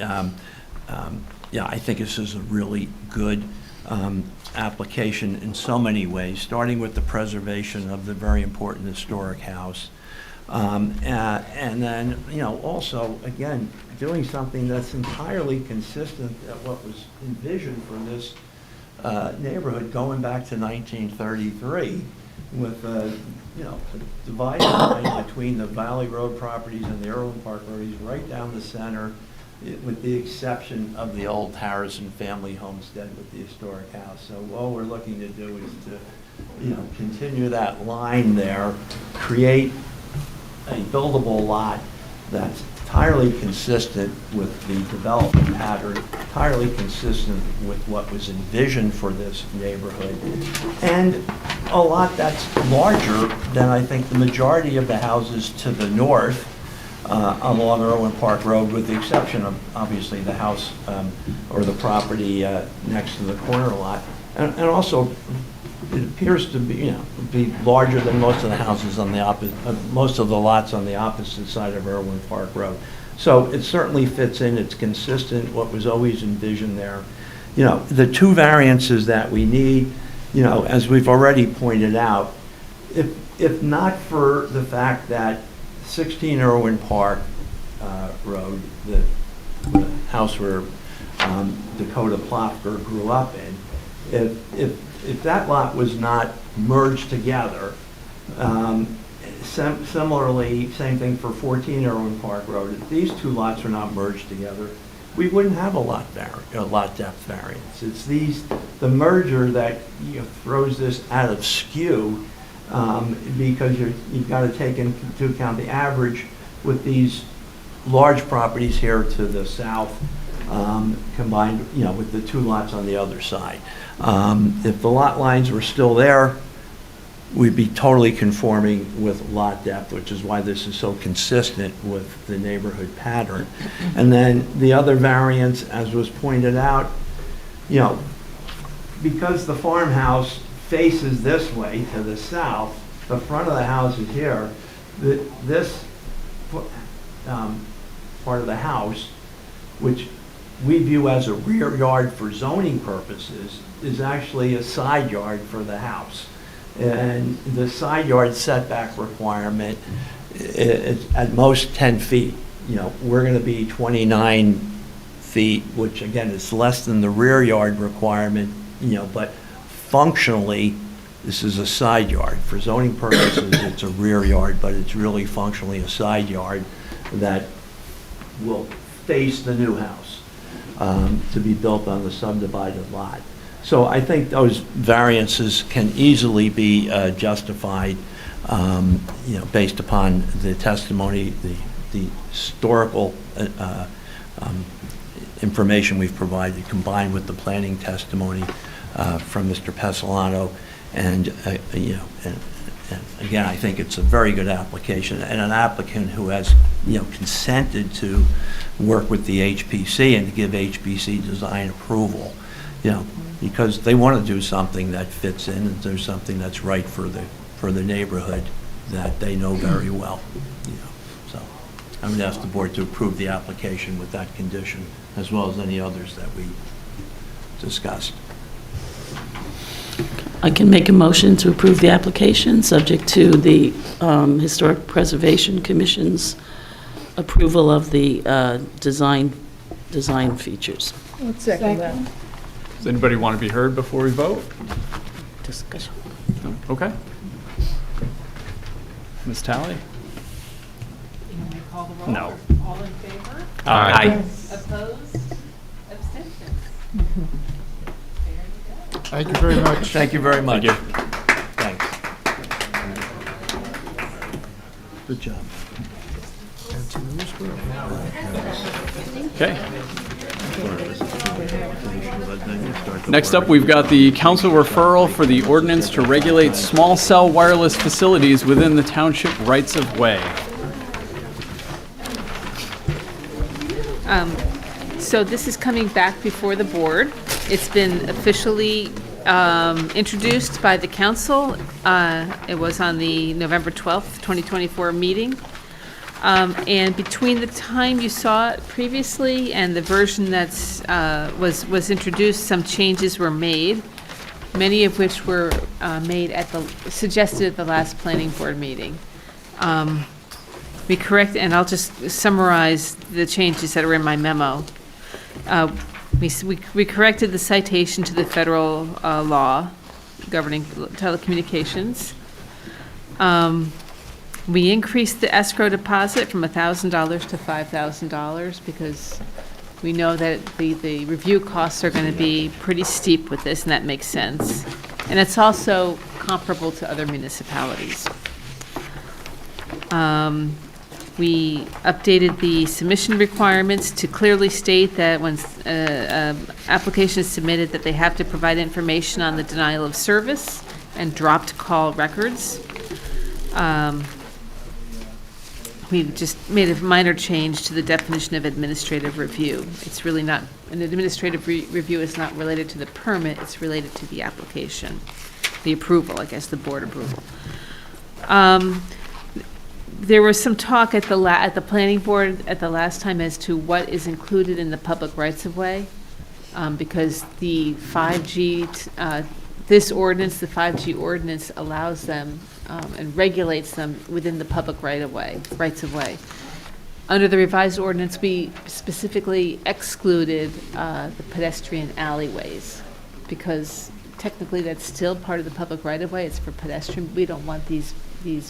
yeah, I think this is a really good application in so many ways, starting with the preservation of the very important historic house. And then, you know, also, again, doing something that's entirely consistent at what was envisioned for this neighborhood going back to 1933 with, you know, a dividing line between the Valley Road properties and the Irwin Park properties right down the center, with the exception of the old Harrison family homestead with the historic house. So all we're looking to do is to, you know, continue that line there, create a buildable lot that's entirely consistent with the development pattern, entirely consistent with what was envisioned for this neighborhood, and a lot that's larger than I think the majority of the houses to the north along Irwin Park Road, with the exception of obviously the house or the property next to the corner lot, and also it appears to be, you know, be larger than most of the houses on the most of the lots on the opposite side of Irwin Park Road. So it certainly fits in. It's consistent. What was always envisioned there. You know, the two variances that we need, you know, as we've already pointed out, if not for the fact that 16 Irwin Park Road, the house where Dakota Plofker grew up in, if that lot was not merged together, similarly, same thing for 14 Irwin Park Road, if these two lots were not merged together, we wouldn't have a lot depth variance. It's the merger that, you know, throws this out of skew, because you've got to take into account the average with these large properties here to the south, combined, you know, with the two lots on the other side. If the lot lines were still there, we'd be totally conforming with lot depth, which is why this is so consistent with the neighborhood pattern. And then the other variance, as was pointed out, you know, because the farmhouse faces this way to the south, the front of the house is here, this part of the house, which we view as a rear yard for zoning purposes, is actually a side yard for the house. And the side yard setback requirement is at most 10 feet. You know, we're going to be 29 feet, which again is less than the rear yard requirement, you know, but functionally, this is a side yard. For zoning purposes, it's a rear yard, but it's really functionally a side yard that will face the new house to be built on the subdivided lot. So I think those variances can easily be justified, you know, based upon the testimony, the historical information we've provided, combined with the planning testimony from Mr. Pessolano, and you know, and again, I think it's a very good application, and an applicant who has, you know, consented to work with the HPC and to give HPC design approval, you know, because they want to do something that fits in and do something that's right for the neighborhood that they know very well. You know. So I would ask the board to approve the application with that condition, as well as any others that we discussed. I can make a motion to approve the application, subject to the Historic Preservation Commission's approval of the design features. Let's second that. Does anybody want to be heard before we vote? Discussion. No? Okay. Ms. Talley? You want me to call the roll? No. All in favor? Aye. Opposed? Abstentions? Thank you very much. Thank you very much. Thank you. Thanks. Good job. Okay. Next up, we've got the council referral for the ordinance to regulate small cell wireless facilities within the Township Rights-of-Way. So this is coming back before the board. It's been officially introduced by the council. It was on the November 12th, 2024 meeting. And between the time you saw it previously and the version that's was introduced, some changes were made, many of which were suggested at the last planning board meeting. And I'll just summarize the changes that are in my memo. We corrected the citation to the federal law governing telecommunications. We increased the escrow deposit from $1,000 to $5,000 because we know that the review costs are going to be pretty steep with this, and that makes sense. And it's also comparable to other municipalities. We updated the submission requirements to clearly state that when application is submitted, that they have to provide information on the denial of service and dropped call records. We just made a minor change to the definition of administrative review. It's really not, an administrative review is not related to the permit, it's related to the application, the approval, I guess, the board approval. There was some talk at the planning board at the last time as to what is included in the public rights-of-way, because the 5G, this ordinance, the 5G ordinance allows them and regulates them within the public rights-of-way. Under the revised ordinance, we specifically excluded the pedestrian alleyways, because technically that's still part of the public right-of-way. It's for pedestrian. We don't want these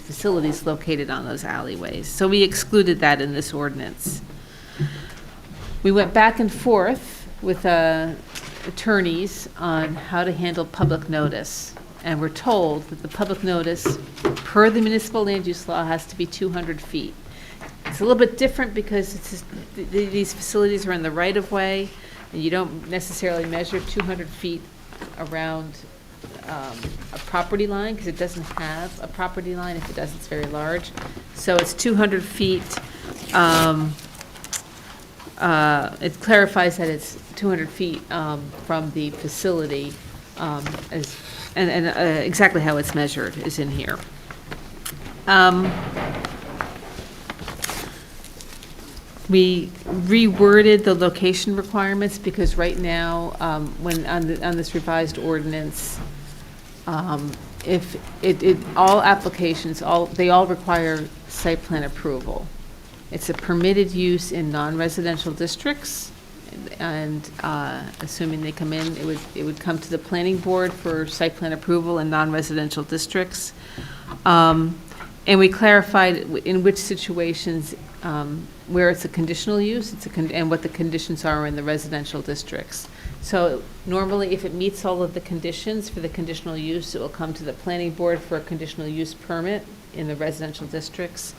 facilities located on those alleyways. So we excluded that in this ordinance. We went back and forth with attorneys on how to handle public notice. And we're told that the public notice, per the municipal land use law, has to be 200 feet. It's a little bit different because these facilities are in the right-of-way, and you don't necessarily measure 200 feet around a property line, because it doesn't have a property line. If it does, it's very large. So it's 200 feet. It clarifies that it's 200 feet from the facility, and exactly how it's measured is in here. We reworded the location requirements because right now, when on this revised ordinance, if all applications, they all require site plan approval. It's a permitted use in non-residential districts, and assuming they come in, it would come to the planning board for site plan approval in non-residential districts. And we clarified in which situations where it's a conditional use, and what the conditions are in the residential districts. So normally, if it meets all of the conditions for the conditional use, it will come to the planning board for a conditional use permit in the residential districts.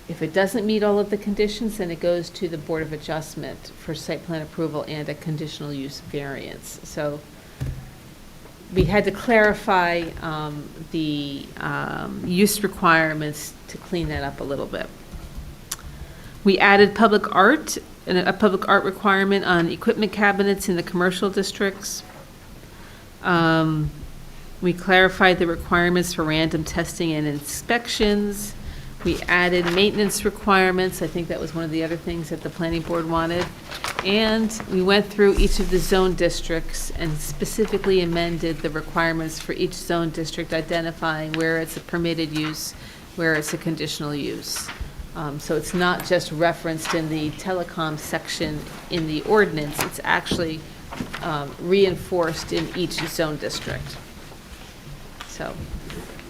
If it doesn't meet all of the conditions, then it goes to the Board of Adjustment for site plan approval and a conditional use variance. So we had to clarify the use requirements to clean that up a little bit. We added public art, a public art requirement on equipment cabinets in the commercial districts. We clarified the requirements for random testing and inspections. We added maintenance requirements. I think that was one of the other things that the planning board wanted. And we went through each of the zone districts and specifically amended the requirements for each zone district, identifying where it's a permitted use, where it's a conditional use. So it's not just referenced in the telecom section in the ordinance, it's actually reinforced in each zone district. So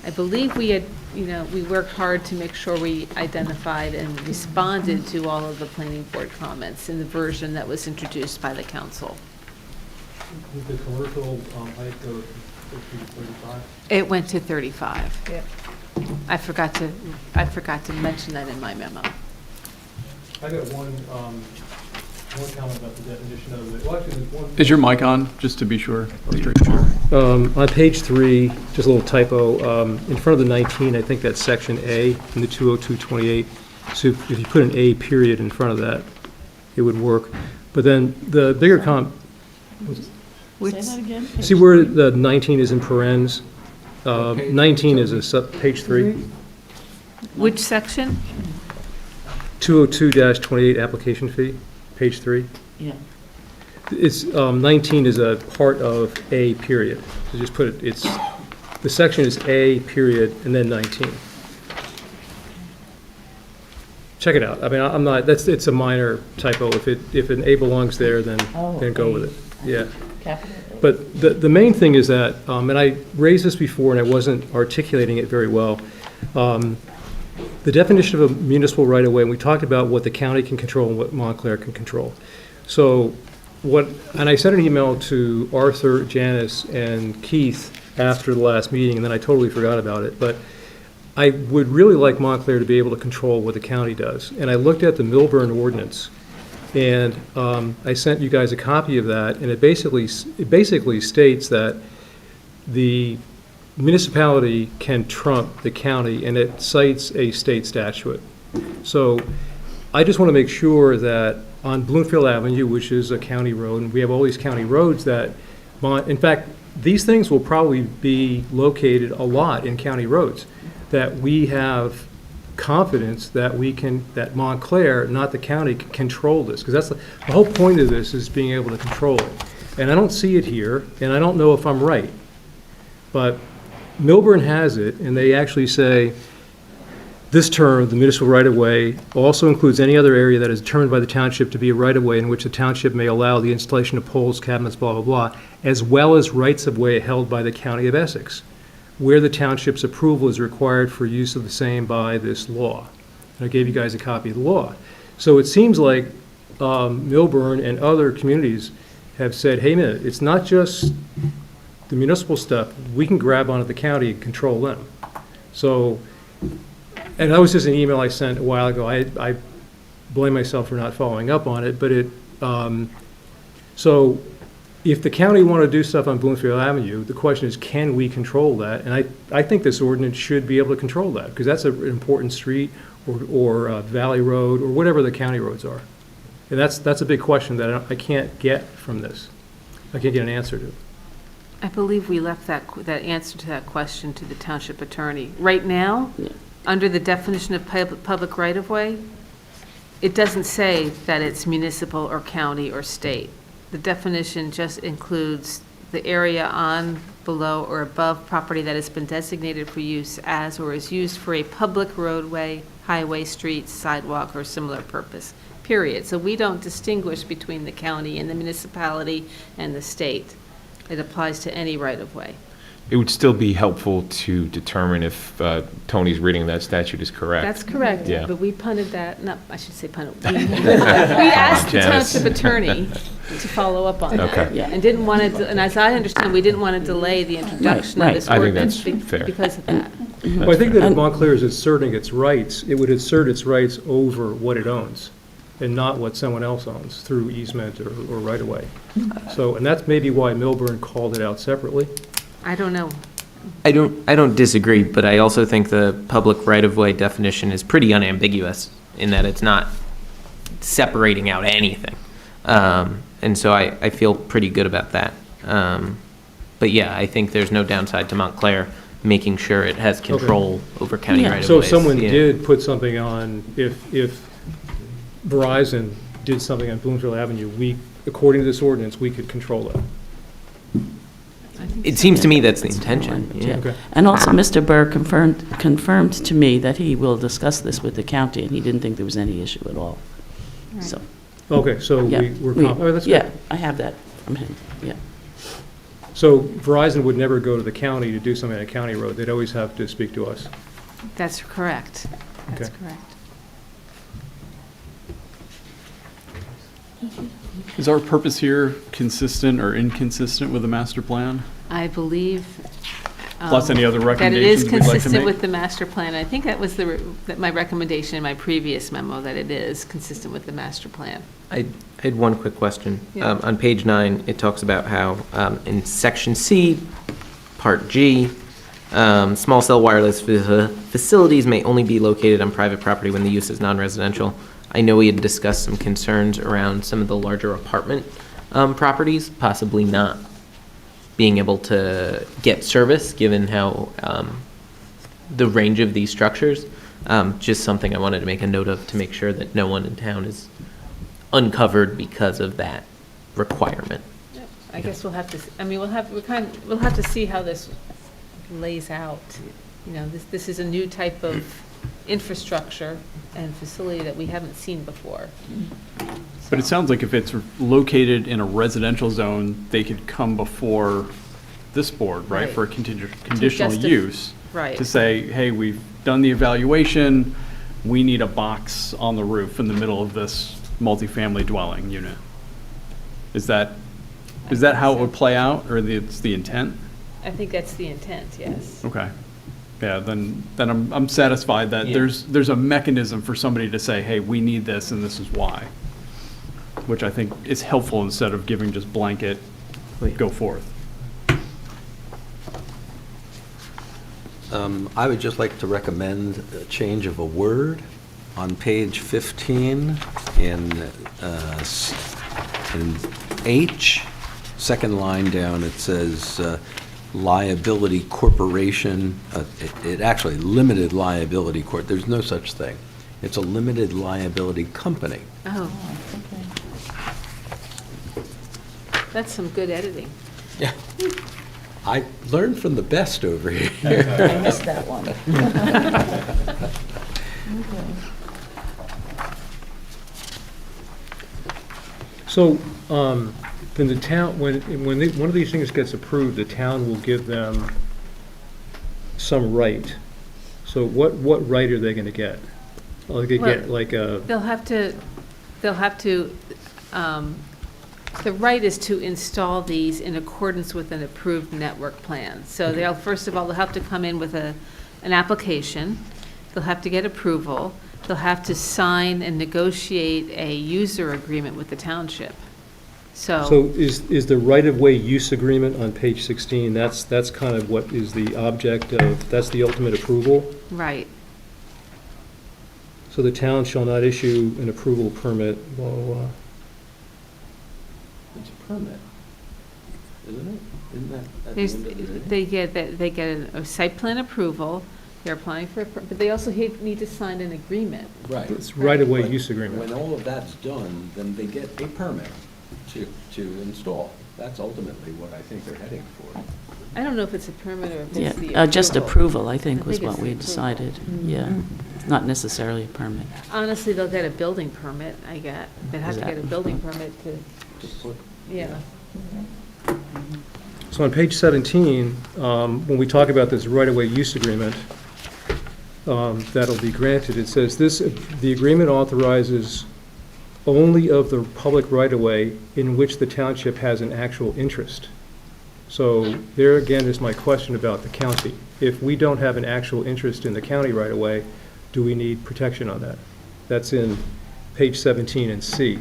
I believe we had, we worked hard to make sure we identified and responded to all of the planning board comments in the version that was introduced by the council. Did the commercial height go to 35? It went to 35. Yeah. I forgot to mention that in my memo. I got one comment about the definition of it. Well, actually, there's one. Is your mic on, just to be sure? On page 3, just a little typo, in front of the 19, I think that's section A in the 20228. So if you put an A period in front of that, it would work. But then the bigger Which, Say that again? see where the 19 is in parens? 19 is page 3. which section? 202-28 application fee, page 3. Yeah. It's, 19 is a part of A period. So just put it, the section is A period and then 19. Check it out. I mean, I'm not, it's a minor typo. If an A belongs there, then go with it. Yeah. Capital A. But the main thing is that, and I raised this before and I wasn't articulating it very well, the definition of a municipal right-of-way, and we talked about what the county can control and what Montclair can control. So and I sent an email to Arthur, Janice, and Keith after the last meeting, and then I totally forgot about it, but I would really like Montclair to be able to control what the county does. And I looked at the Milburn ordinance, and I sent you guys a copy of that, and it basically states that the municipality can trump the county, and it cites a state statute. So I just want to make sure that on Bloomfield Avenue, which is a county road, and we have all these county roads that, in fact, these things will probably be located a lot in county roads, that we have confidence that that Montclair, not the county, can control this. Because that's the whole point of this, is being able to control it. And I don't see it here, and I don't know if I'm right. But Milburn has it, and they actually say, this term, the municipal right-of-way, also includes any other area that is determined by the township to be a right-of-way in which the township may allow the installation of poles, cabinets, blah, blah, blah, as well as rights-of-way held by the county of Essex, where the township's approval is required for use of the same by this law. And I gave you guys a copy of the law. So it seems like Milburn and other communities have said, hey, man, it's not just the municipal stuff. We can grab onto the county and control them. So, and that was just an email I sent a while ago. I blame myself for not following up on it, but so if the county want to do stuff on Bloomfield Avenue, the question is, can we control that? And I think this ordinance should be able to control that, because that's an important street or Valley Road or whatever the county roads are. And that's a big question that I can't get from this. I can't get an answer to. I believe we left that answer to that question to the township attorney. Right now, under the definition of public right-of-way, it doesn't say that it's municipal or county or state. The definition just includes the area on, below, or above property that has been designated for use as or is used for a public roadway, highway, street, sidewalk, or similar purpose, period. So we don't distinguish between the county and the municipality and the state. It applies to any right-of-way. It would still be helpful to determine if Tony's reading of that statute is correct. That's correct, Yeah. but we punted that, no, I should say punted. We asked the Janice. township attorney to follow up on that. Okay. And didn't want to, and as I understand, we didn't want to delay the introduction of Right. this I think ordinance that's fair. because of that. Well, I think that if Montclair is asserting its rights, it would assert its rights over what it owns and not what someone else owns through easement or right-of-way. So, and that's maybe why Milburn called it out separately. I don't know. I don't disagree, but I also think the public right-of-way definition is pretty unambiguous in that it's not separating out anything. And so I feel pretty good about that. But yeah, I think there's no downside to Montclair making sure it has control over county right-of-ways. So if someone Yeah. did put something on, if Verizon did something on Bloomfield Avenue, according to this ordinance, we could control that. It seems to me that's the intention. Yeah. Okay. And also, Mr. Burr confirmed to me that he will discuss this with the county, and he didn't think there was any issue at all. So, Okay, so yeah. that's good. Yeah, I have that from him, yeah. So Verizon would never go to the county to do something on a county road. They'd always have to speak to us. That's correct. That's Okay. correct. Is our purpose here consistent or inconsistent with the master plan? I believe. Plus any other That it recommendations is we'd like to consistent make? with the master plan. I think that was my recommendation in my previous memo, that it is consistent with the master plan. I had one quick question. Yeah. On page 9, it talks about how in section C, part G, small cell wireless facilities may only be located on private property when the use is non-residential. I know we had discussed some concerns around some of the larger apartment properties, possibly not being able to get service, given how the range of these structures. Just something I wanted to make a note of to make sure that no one in town is uncovered because of that requirement. I guess we'll have to, I mean, we'll have to see how this lays out. You know, this is a new type of infrastructure and facility that we haven't seen before. But it sounds like if it's located in a residential zone, they could come before this board, right? Right. For a conditional use. Right. To say, hey, we've done the evaluation, we need a box on the roof in the middle of this multifamily dwelling unit. Is that how it would play out, or it's the intent? I think that's the intent, yes. Okay. Yeah, then I'm satisfied that there's a mechanism for somebody to say, hey, we need this and this is why. Which I think is helpful instead of giving just blanket, go forth. I would just like to recommend a change of a word on page 15 in H, second line down. It says liability corporation. It actually limited liability corp. There's no such thing. It's a limited liability company. Oh. That's some good editing. Yeah. I learned from the best over here. I missed that one. So, then the town, when one of these things gets approved, the town will give them some right. So what right are they gonna get? Like they get like a, They'll have to, the right is to install these in accordance with an approved network plan. So they'll, first of all, they'll have to come in with an application, they'll have to get approval, they'll have to sign and negotiate a user agreement with the township. so is the right-of-way use agreement on page 16, that's kind of what is the object of, that's the ultimate approval? Right. So the town shall not issue an approval permit, blah, blah, blah. It's a permit, isn't it? Isn't that at the There's, end of the day? they get a site plan approval, they're applying for, but they also need to sign an agreement. Right. It's right-of-way But use agreement. When all of that's done, then they get a permit to install. That's ultimately what I think they're heading for. I don't know if it's a permit or if it's the approval. Yeah, just approval, I think, I was think what it's we the decided. approval. Yeah, not necessarily a permit. Honestly, they'll get a building permit, They'd have to get a building permit to, yeah. So on page 17, when we talk about this right-of-way use agreement, that'll be granted, it says the agreement authorizes only of the public right-of-way in which the township has an actual interest. So there again is my question about the county. If we don't have an actual interest in the county right-of-way, do we need protection on that? That's in page 17 in C.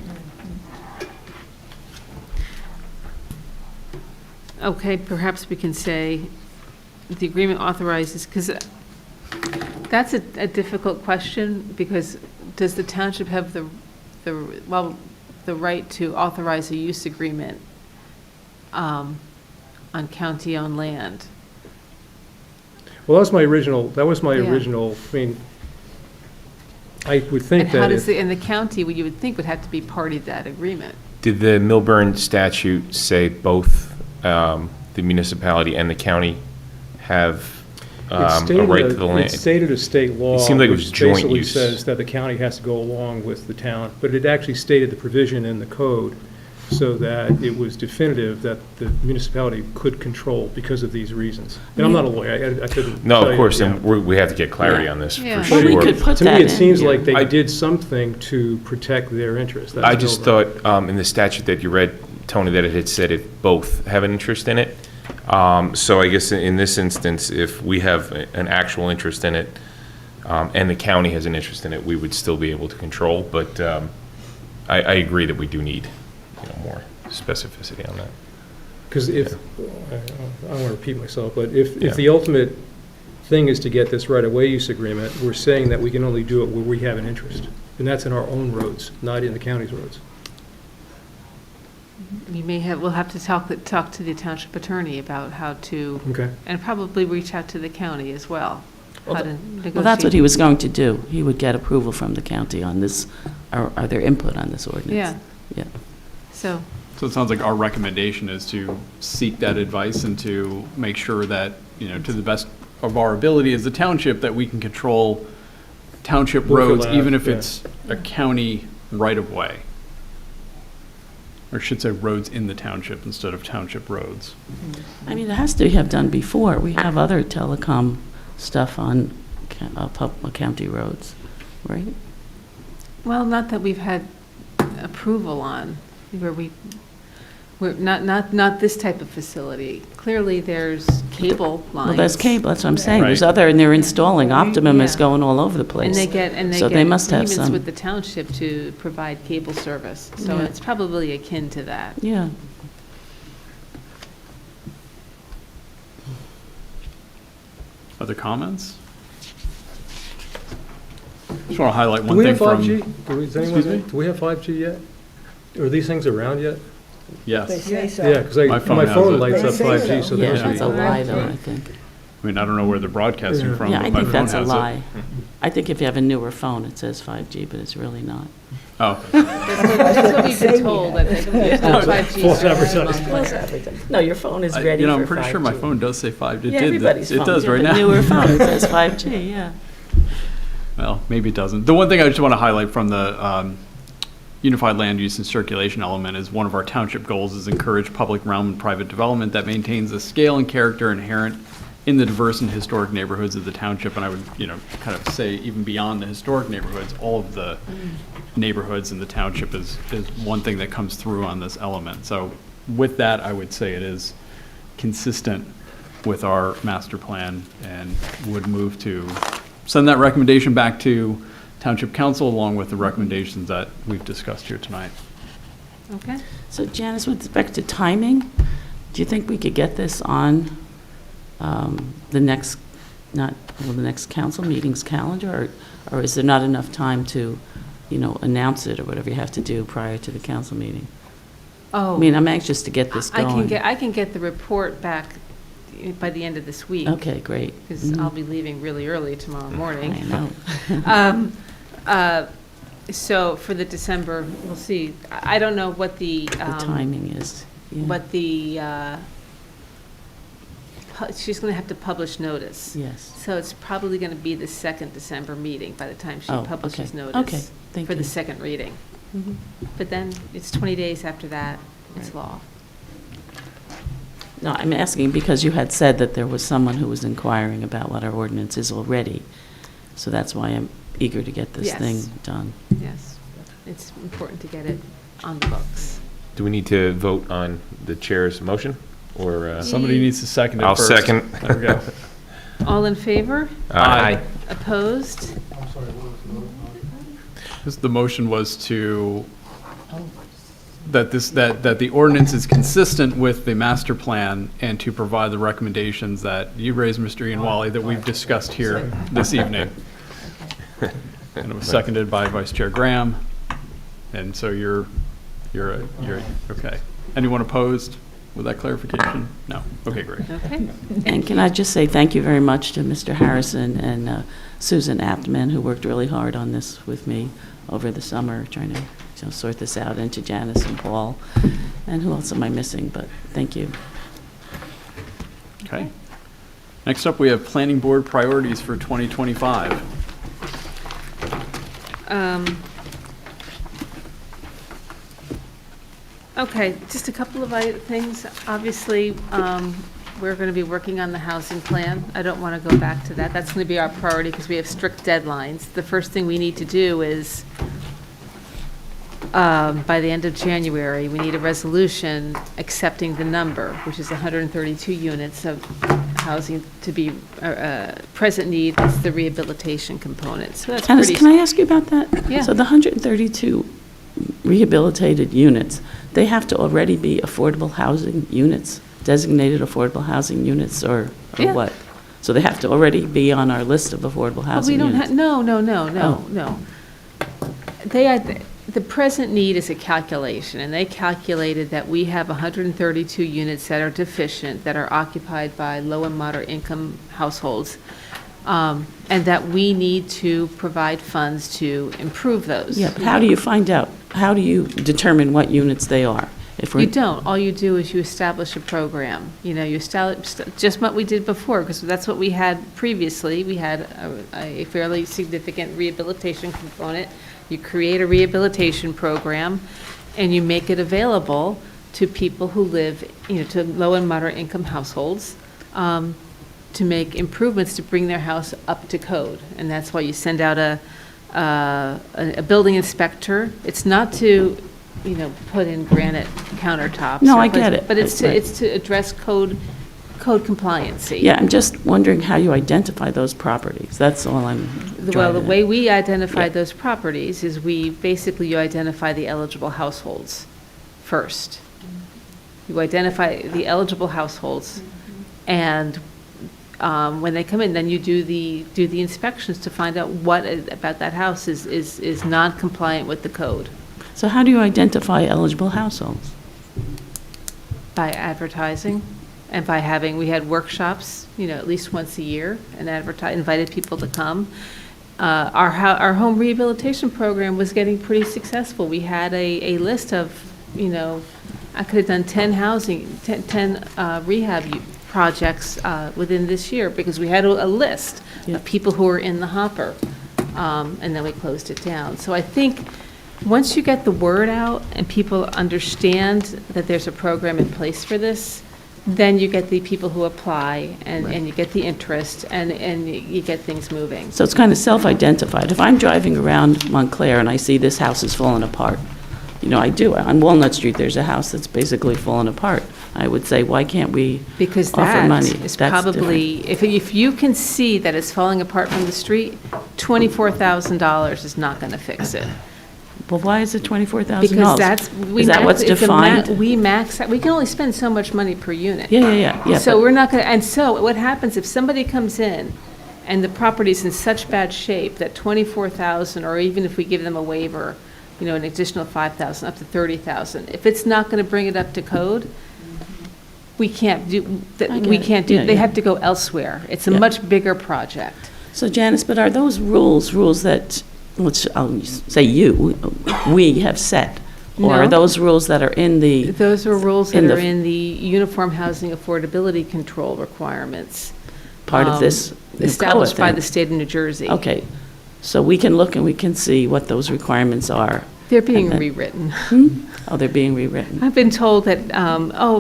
Okay, perhaps we can say the agreement authorizes, because that's a difficult question, because does the township have the right to authorize a use agreement on county-owned land? Well, that was my original, Yeah. I mean, I would think And how that does if, and the county, you would think, would have to be party to that agreement? Did the Milburn statute say both the municipality and the county have a right to the land? It stated a state law. It seemed like it was which joint basically use. says that the county has to go along with the town, but it actually stated the provision in the code so that it was definitive that the municipality could control because of these reasons. And I'm not a lawyer, I couldn't No, tell of you, course, yeah. and we have to get clarity on this Yeah. for Well, we sure. could put To that me, in. it seems like they I- did something to protect their interests. That's I just Milburn. thought in the statute that you read, Tony, that it had said if both have an interest in it. So I guess in this instance, if we have an actual interest in it and the county has an interest in it, we would still be able to control. But I agree that we do need more specificity on that. Because if, I don't want to repeat myself, but if Yeah. the ultimate thing is to get this right-of-way use agreement, we're saying that we can only do it where we have an interest. And that's in our own roads, not in the county's roads. We'll have to talk to the township attorney about how to, Okay. and probably reach out to the county as well. How to negotiate. Well, that's what he was going to do. He would get approval from the county on this, or their input on this ordinance. Yeah. Yeah. So, So it sounds like our recommendation is to seek that advice and to make sure that, to the best of our ability as a township, that we can control township roads, Overlap, even if yeah. it's a county right-of-way. Or I should say roads in the township instead of township roads. I mean, it has to have done before. We have other telecom stuff on county roads, right? well, not that we've had approval on, we're not this type of facility. Clearly, there's cable lines. Well, there's cable, that's what I'm saying. There's Right. other, and they're installing. Optimum is Yeah. going all over the place. And they get So they must have agreements some. with the township to provide cable service. So Yeah. it's probably akin to that. Yeah. Other comments? Just want to highlight Do one we thing have from. 5G? Excuse me? Do we have 5G yet? Are these things around yet? Yes. Yeah, because My phone my has phone it. lights up They say 5G, so Yeah, there must that's be. a lie, though, I think. I mean, I don't know where they're broadcasting Yeah. from, Yeah, but I my think phone that's a has it. lie. I think if you have a newer phone, it says 5G, but it's really not. Oh, That's what we've been told, that there's no 5G. False service in advertising. Montclair. No, your phone is ready I'm pretty sure my phone does say 5G. Yeah, everybody's It phone. does Yeah, right but now. newer phone, it says 5G, yeah. Well, maybe it doesn't. The one thing I just want to highlight from the unified land use and circulation element is one of our township goals is encourage public realm and private development that maintains the scale and character inherent in the diverse and historic neighborhoods of the township. And I would, kind of say even beyond the historic neighborhoods, all of the neighborhoods in the township is one thing that comes through on this element. So with that, I would say it is consistent with our master plan and would move to send that recommendation back to Township Council along with the recommendations that we've discussed here tonight. Okay. So Janice, with respect to timing, do you think we could get this on the next council meeting's calendar? Or is there not enough time to, announce it or whatever you have to do prior to the council meeting? Oh. I mean, I'm anxious to get this going. I can get the report back by the end of this week. Okay, great. Because I'll be leaving really early tomorrow morning. I know. So for the December, we'll see. I don't know what the. The timing is. Yeah. What the, she's going to have to publish notice. Yes. So it's probably going to be the second December meeting by the time she Oh, publishes okay. notice. Okay, thank For the you. second reading. Mhm. But then it's 20 days after that, it's Right. law. No, I'm asking because you had said that there was someone who was inquiring about what our ordinance is already. So that's why I'm eager to get this Yes. thing done. Yes. It's important to get it on the books. Do we need to vote on the chair's motion, or? Somebody needs to second it I'll first. second. There we go. All in favor? Aye. Opposed? The motion was to, that the ordinance is consistent with the master plan and to provide the recommendations that you raised, Mr. Ian Wally, that we've discussed here this evening. And it was seconded by Vice Chair Graham. And so you're okay. Anyone opposed with that clarification? No. Okay, great. Okay. And can I just say thank you very much to Mr. Harrison and Susan Aptman, who worked really hard on this with me over the summer, trying to sort this out, and to Janice and Paul. And who else am I missing? But thank you. Okay. Next up, we have planning board priorities for 2025. Okay, just a couple of things. Obviously, we're going to be working on the housing plan. I don't want to go back to that. That's going to be our priority because we have strict deadlines. The first thing we need to do is, by the end of January, we need a resolution accepting the number, which is 132 units of housing to be present need is the rehabilitation component. So that's Janice, pretty. can I ask you about that? Yeah. So the 132 rehabilitated units, they have to already be affordable housing units, designated affordable housing units, or Yeah. what? So they have to already be on our list of affordable But housing we don't units? have, no. Oh. the present need is a calculation, and they calculated that we have 132 units that are deficient, that are occupied by low and moderate income households, and that we need to provide funds to improve those. Yeah, but how do you find out? How do you determine what units they are? If You don't. All you do is you establish a program. You know, you establish, just what we did before, because that's what we had previously. We had a fairly significant rehabilitation component. You create a rehabilitation program, and you make it available to people who live, to low and moderate income households, to make improvements to bring their house up to code. And that's why you send out a building inspector. It's not to, put in granite countertops. No, I get it. But it's Right. to address code compliancy. Yeah, I'm just wondering how you identify those properties. That's all I'm Well, trying the to- way we identify Yeah. those properties is you identify the eligible households first. You identify the eligible households, and when they come in, then you do the inspections to find out what about that house is non-compliant with the code. So how do you identify eligible households? By advertising, and by we had workshops, at least once a year, and invited people to come. Our home rehabilitation program was getting pretty successful. We had a list of, I could have done 10 rehab projects within this year, because we had a list of people who were in the hopper, and then we closed it down. So I think once you get the word out and people understand that there's a program in place for this, then you get the people who apply, and you get the interest, and you get things moving. So it's kind of self-identified. If I'm driving around Montclair and I see this house is falling apart, I do. On Walnut Street, there's a house that's basically falling apart. I would say, why can't we Because offer that money? is That's probably, if you can see that it's falling apart from the street, $24,000 is not going to fix it. Well, why is it $24,000? Because Is that what's defined? We max, we can only spend so much money per unit. Yeah. So but- we're not going to, and so what happens if somebody comes in and the property's in such bad shape that 24,000, or even if we give them a waiver, an additional 5,000, up to 30,000, if it's not going to bring it up to code, we can't do, I get we it. can't do, Yeah, they yeah. have to go elsewhere. It's a Yeah. much bigger project. So Janice, but are those rules that, I'll say we have set? Or are No. those rules that are in the, Those are rules that in the- are in the Uniform Housing Affordability Control requirements. part of this? Established by thing? the state of New Jersey. Okay, so we can look and we can see what those requirements are. They're being And then- rewritten. Oh, they're being rewritten. I've been told that,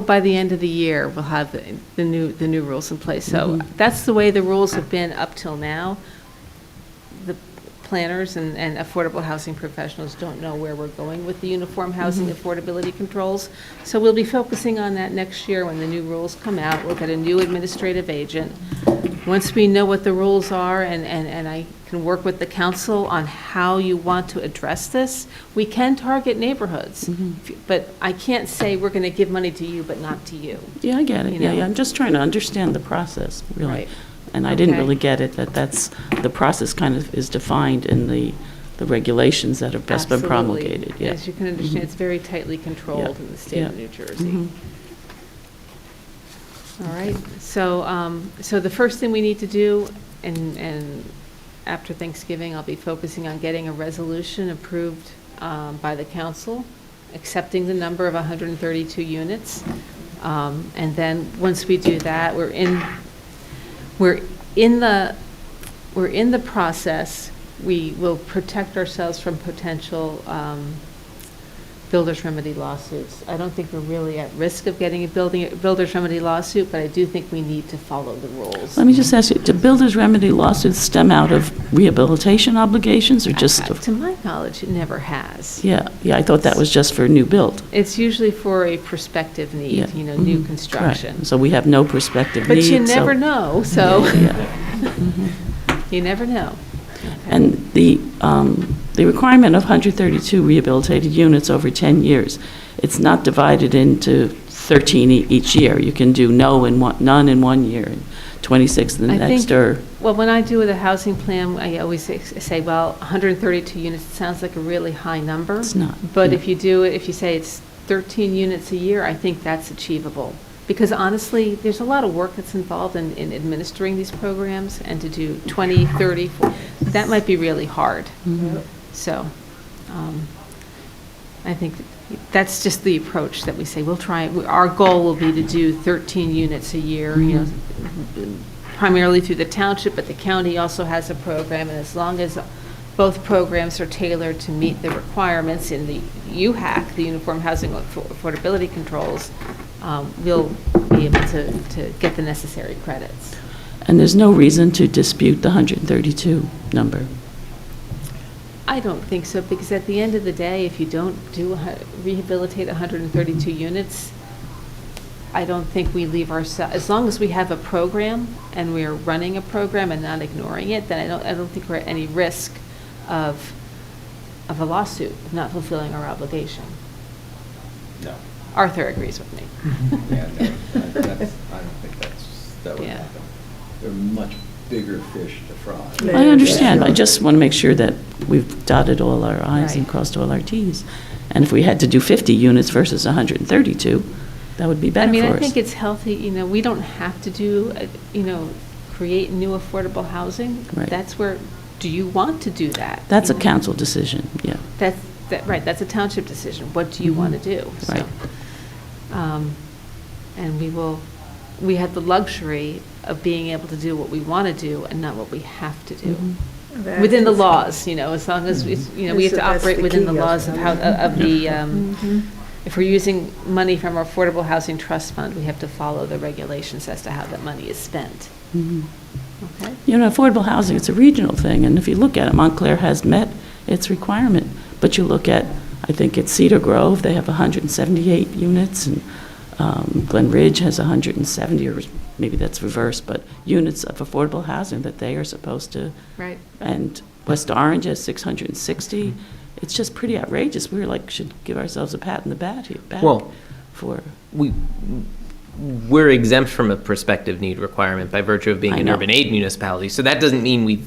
by the end of the year, we'll have the new rules in place. So that's the way the rules have been up till now. The planners and affordable housing professionals don't know where we're going with the uniform housing affordability controls. So we'll be focusing on that next year when the new rules come out. We'll get a new administrative agent. Once we know what the rules are, and I can work with the council on how you want to address this, we can target neighborhoods. But I can't say we're going to give money to you, but not to you. Yeah, I get it. You Yeah, know? yeah, I'm just trying to understand the process, really. Right. And I didn't Okay. really get it, the process kind of is defined in the regulations that have best been Absolutely. promulgated. Yeah. As you can understand, it's very tightly controlled Yeah. in the state of Yeah. New Jersey. Mhm. All right, so the first thing we need to do, and after Thanksgiving, I'll be focusing on getting a resolution approved by the council, accepting the number of 132 units. And then, once we do that, we're in the process. We will protect ourselves from potential builder's remedy lawsuits. I don't think we're really at risk of getting a builder's remedy lawsuit, but I do think we need to follow the rules. Let me just ask you, do builder's remedy lawsuits stem out of rehabilitation obligations or just? To my knowledge, it never has. Yeah, I thought that was just for new build. It's usually for a prospective need, Yeah. new Mhm. construction. Right. So we have no prospective But need. you so- never know, so Yeah. you never know. And the requirement of 132 rehabilitated units over 10 years, it's not divided into 13 each year. You can do none in 1 year and 26 the I next, think- or? Well, when I do the housing plan, I always say, well, 132 units sounds like a really high number. It's not. But yeah. if you say it's 13 units a year, I think that's achievable. Because honestly, there's a lot of work that's involved in administering these programs, and to do 20, 30, 40, that might be really hard. Mhm. So I think that's just the approach that we say, we'll try, our goal will be to do 13 units a year, you know, primarily through the township, but the county also has a program, and as long as both programs are tailored to meet the requirements in the UHAC, the Uniform Housing Affordability Controls, we'll be able to get the necessary credits. And there's no reason to dispute the 132 number. I don't think so, because at the end of the day, if you don't rehabilitate 132 units, I don't think we leave ourselves, as long as we have a program and we are running a program and not ignoring it, then I don't think we're at any risk of a lawsuit, of not fulfilling our obligation. No. Arthur agrees with me. Yeah, no, I don't think that would Yeah. happen. They're much bigger fish to fry. I understand. I just want to make sure that we've dotted all our i's and Right. crossed all our t's. And if we had to do 50 units versus 132, that would be I better mean, for I us. think it's healthy, you know, we don't have to do, create new affordable housing. Right. That's where, do you want to do that? That's a You know? council decision, yeah. Right, that's a township decision. What do you want to do? So, Right. And we have the luxury of being able to do what we want to do and not what we have to do. That Within the is- laws, as long as, we have to That's operate the within key, the yes. laws of if we're using money from our Affordable Housing Trust Fund, we have to follow the regulations as to how that money is spent. Mhm. Okay? Affordable housing, it's a regional thing, and if you look at it, Montclair has met its requirement. But you look at, I think it's Cedar Grove, they have 178 units, and Glen Ridge has 170, or maybe that's reversed, but units of affordable housing that they are supposed to. Right. And West Orange has 660. It's just pretty outrageous. Should give ourselves a pat in the back Well, for. We're exempt from a prospective need requirement by virtue of being I an know. urban aid municipality. So that doesn't mean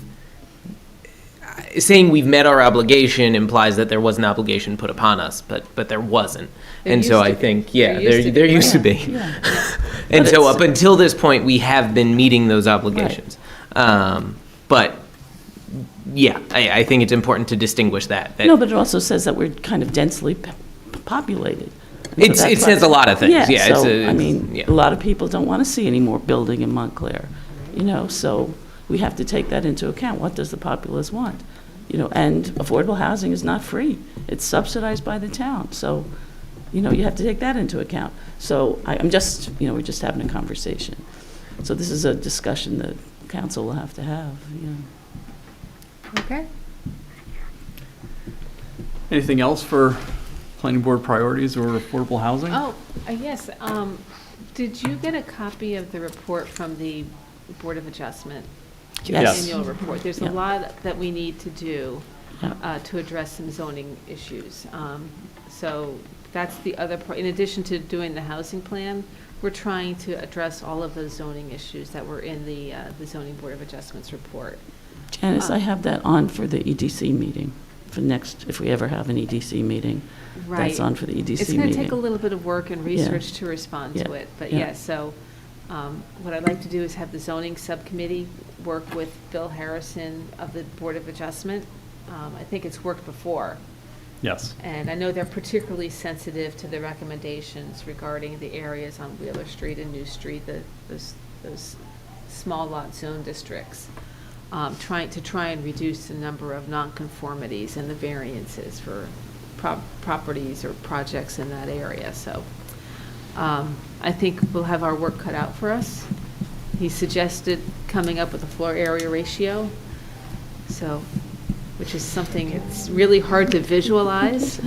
saying we've met our obligation implies that there was an obligation put upon us, but there wasn't. There And so used I to be. think, There used to be. there used to be. Yeah. And But so it's- up until this point, we have been meeting those obligations. But, yeah, I think it's important to distinguish that. No, but it also says that we're kind of densely populated. And so It that's says why- a lot of things, yeah. So, yeah. a lot of people don't want to see any more building in Montclair, so we have to take that into account. What does the populace want? And affordable housing is not free. It's subsidized by the town, so, you have to take that into account. So I'm just, we're just having a conversation. So this is a discussion that council will have to have, Okay. Anything else for planning board priorities or affordable housing? Oh, yes. Did you get a copy of the report from the Board of Adjustment? Yes. Annual report. There's a Yeah. lot that we need to do Yeah. to address some zoning issues. So that's the other part. In addition to doing the housing plan, we're trying to address all of those zoning issues that were in the Zoning Board of Adjustments report. Janice, I have that on for the EDC meeting, for next, if we ever have an EDC meeting. Right. That's on for the EDC It's meeting. going to take a little bit of work and Yeah. research to respond to Yeah. it. But Yeah. yes, so what I'd like to do is have the zoning subcommittee work with Bill Harrison of the Board of Adjustment. I think it's worked before. Yes. And I know they're particularly sensitive to the recommendations regarding the areas on Wheeler Street and New Street, those small lot zone districts, try and reduce the number of nonconformities and the variances for properties or projects in that area. So I think we'll have our work cut out for us. He suggested coming up with a floor area ratio, which is something it's really hard to visualize.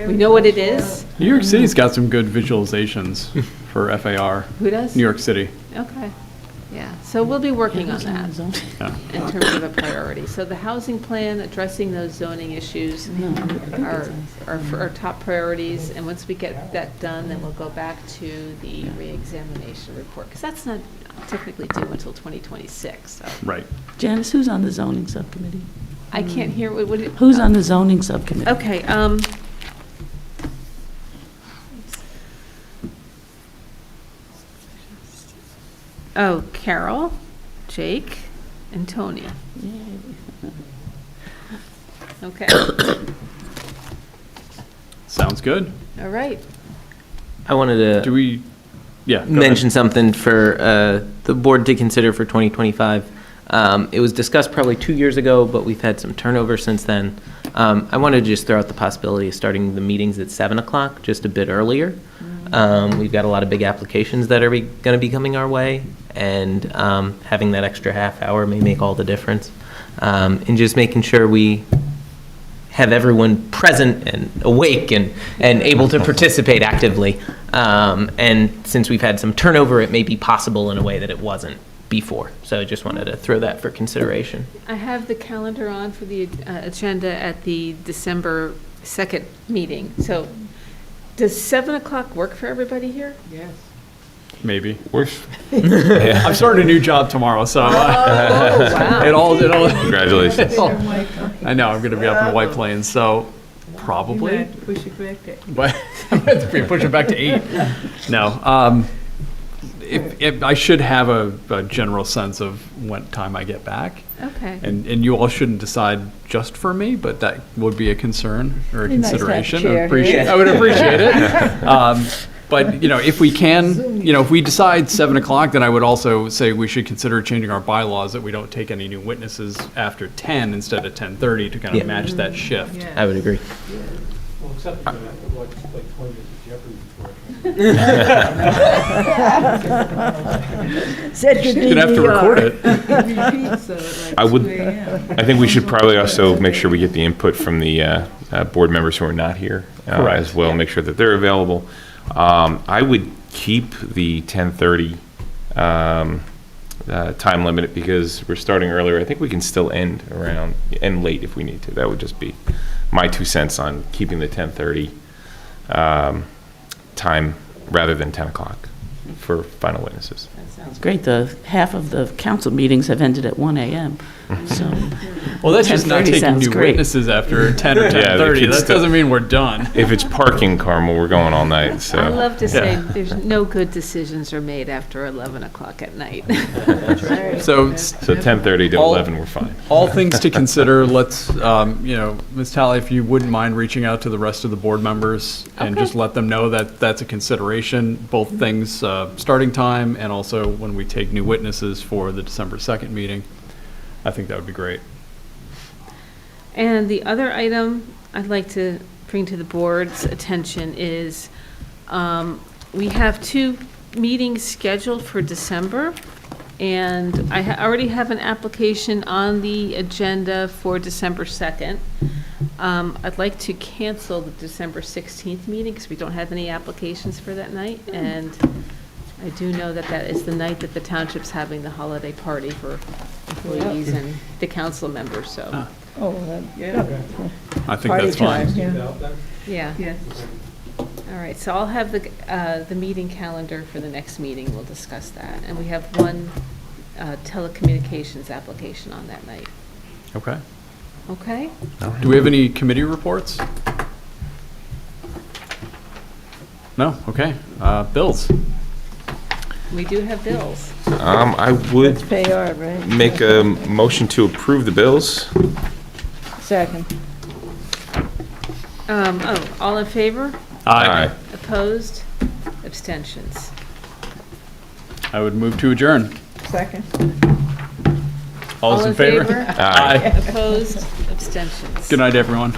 We know what it is. New York City's got some good visualizations for FAR. Who does? New York City. Okay, yeah, so we'll be working on that Yeah. in terms of a priority. So the housing plan, addressing those zoning issues are our top priorities, and once we get that done, then we'll go back to the reexamination report, because that's not, technically due until 2026, so. Right. Janice, who's on the zoning subcommittee? I can't hear, what Who's on the zoning subcommittee? Okay, oh, Carol, Jake, and Tony. Okay, Sounds good. all right. I wanted Do to we, yeah. go mention ahead. something for the board to consider for 2025. It was discussed probably 2 years ago, but we've had some turnover since then. I wanted to just throw out the possibility of starting the meetings at 7 o'clock, just a bit earlier. We've got a lot of big applications that are going to be coming our way, and having that extra half hour may make all the difference. And just making sure we have everyone present and awake and able to participate actively. And since we've had some turnover, it may be possible in a way that it wasn't before. So I just wanted to throw that for consideration. I have the calendar on for the agenda at the December 2nd meeting. So does 7 o'clock work for everybody here? Yes. Maybe. Works. I'm starting a new job tomorrow, so wow. it all. Congratulations. I know, I'm going to be up in White Plains, so probably. Push it back there. But I'm going to push it back to 8. No. If I should have a general sense of what time I get back. Okay. And you all shouldn't decide just for me, but that would be a concern or a Be nice to have consideration. chair here. I would appreciate it. But, if we can, if we decide 7 o'clock, then I would also say we should consider changing our bylaws that we don't take any new witnesses after 10 instead of 10:30 to kind of Yeah. match that shift. I would agree. Well, except for like 20 minutes of Jeopardy before. Set your You'd have to record it. I think we should probably also make sure we get the input from the board members who are not here Correct. as well, make sure that they're available. I would keep the 10:30 time limit because we're starting earlier. I think we can still end late if we need to. That would just be my 2 cents on keeping the 10:30 time rather than 10 o'clock for final witnesses. It's great, half of the council meetings have ended at 1 a.m., so. Well, that's just not 10:30 taking sounds new great. witnesses after 10 or Yeah, the 10:30. kids That still- doesn't mean we're done. If it's parking, Carmel, we're going all night, so. I love to say Yeah. there's no good decisions are made after 11 o'clock at night. So So 10:30 to All- 11, we're fine. all things to consider, let's, Ms. Talley, if you wouldn't mind reaching out to the rest of the board members and Okay. just let them know that that's a consideration, both things, starting time and also when we take new witnesses for the December 2nd meeting. I think that would be great. And the other item I'd like to bring to the board's attention is, we have 2 meetings scheduled for December, and I already have an application on the agenda for December 2nd. I'd like to cancel the December 16th meeting because we don't have any applications for that night, and I do know that that is the night that the township's having the holiday party for employees and the council members, so. Oh, yeah. I think Party that's fine. time, yeah. Yeah. All right, so I'll have the meeting calendar for the next meeting, we'll discuss that. And we have one telecommunications application on that night, Okay. okay? Do we have any committee reports? No? Okay. Bills? We do have bills. I would Payal, right? make a motion to approve the bills. Second. All in favor? Aye. Opposed? Abstentions? I would move to adjourn. Second. All those in favor? Aye. Opposed? Abstentions? Good night, everyone.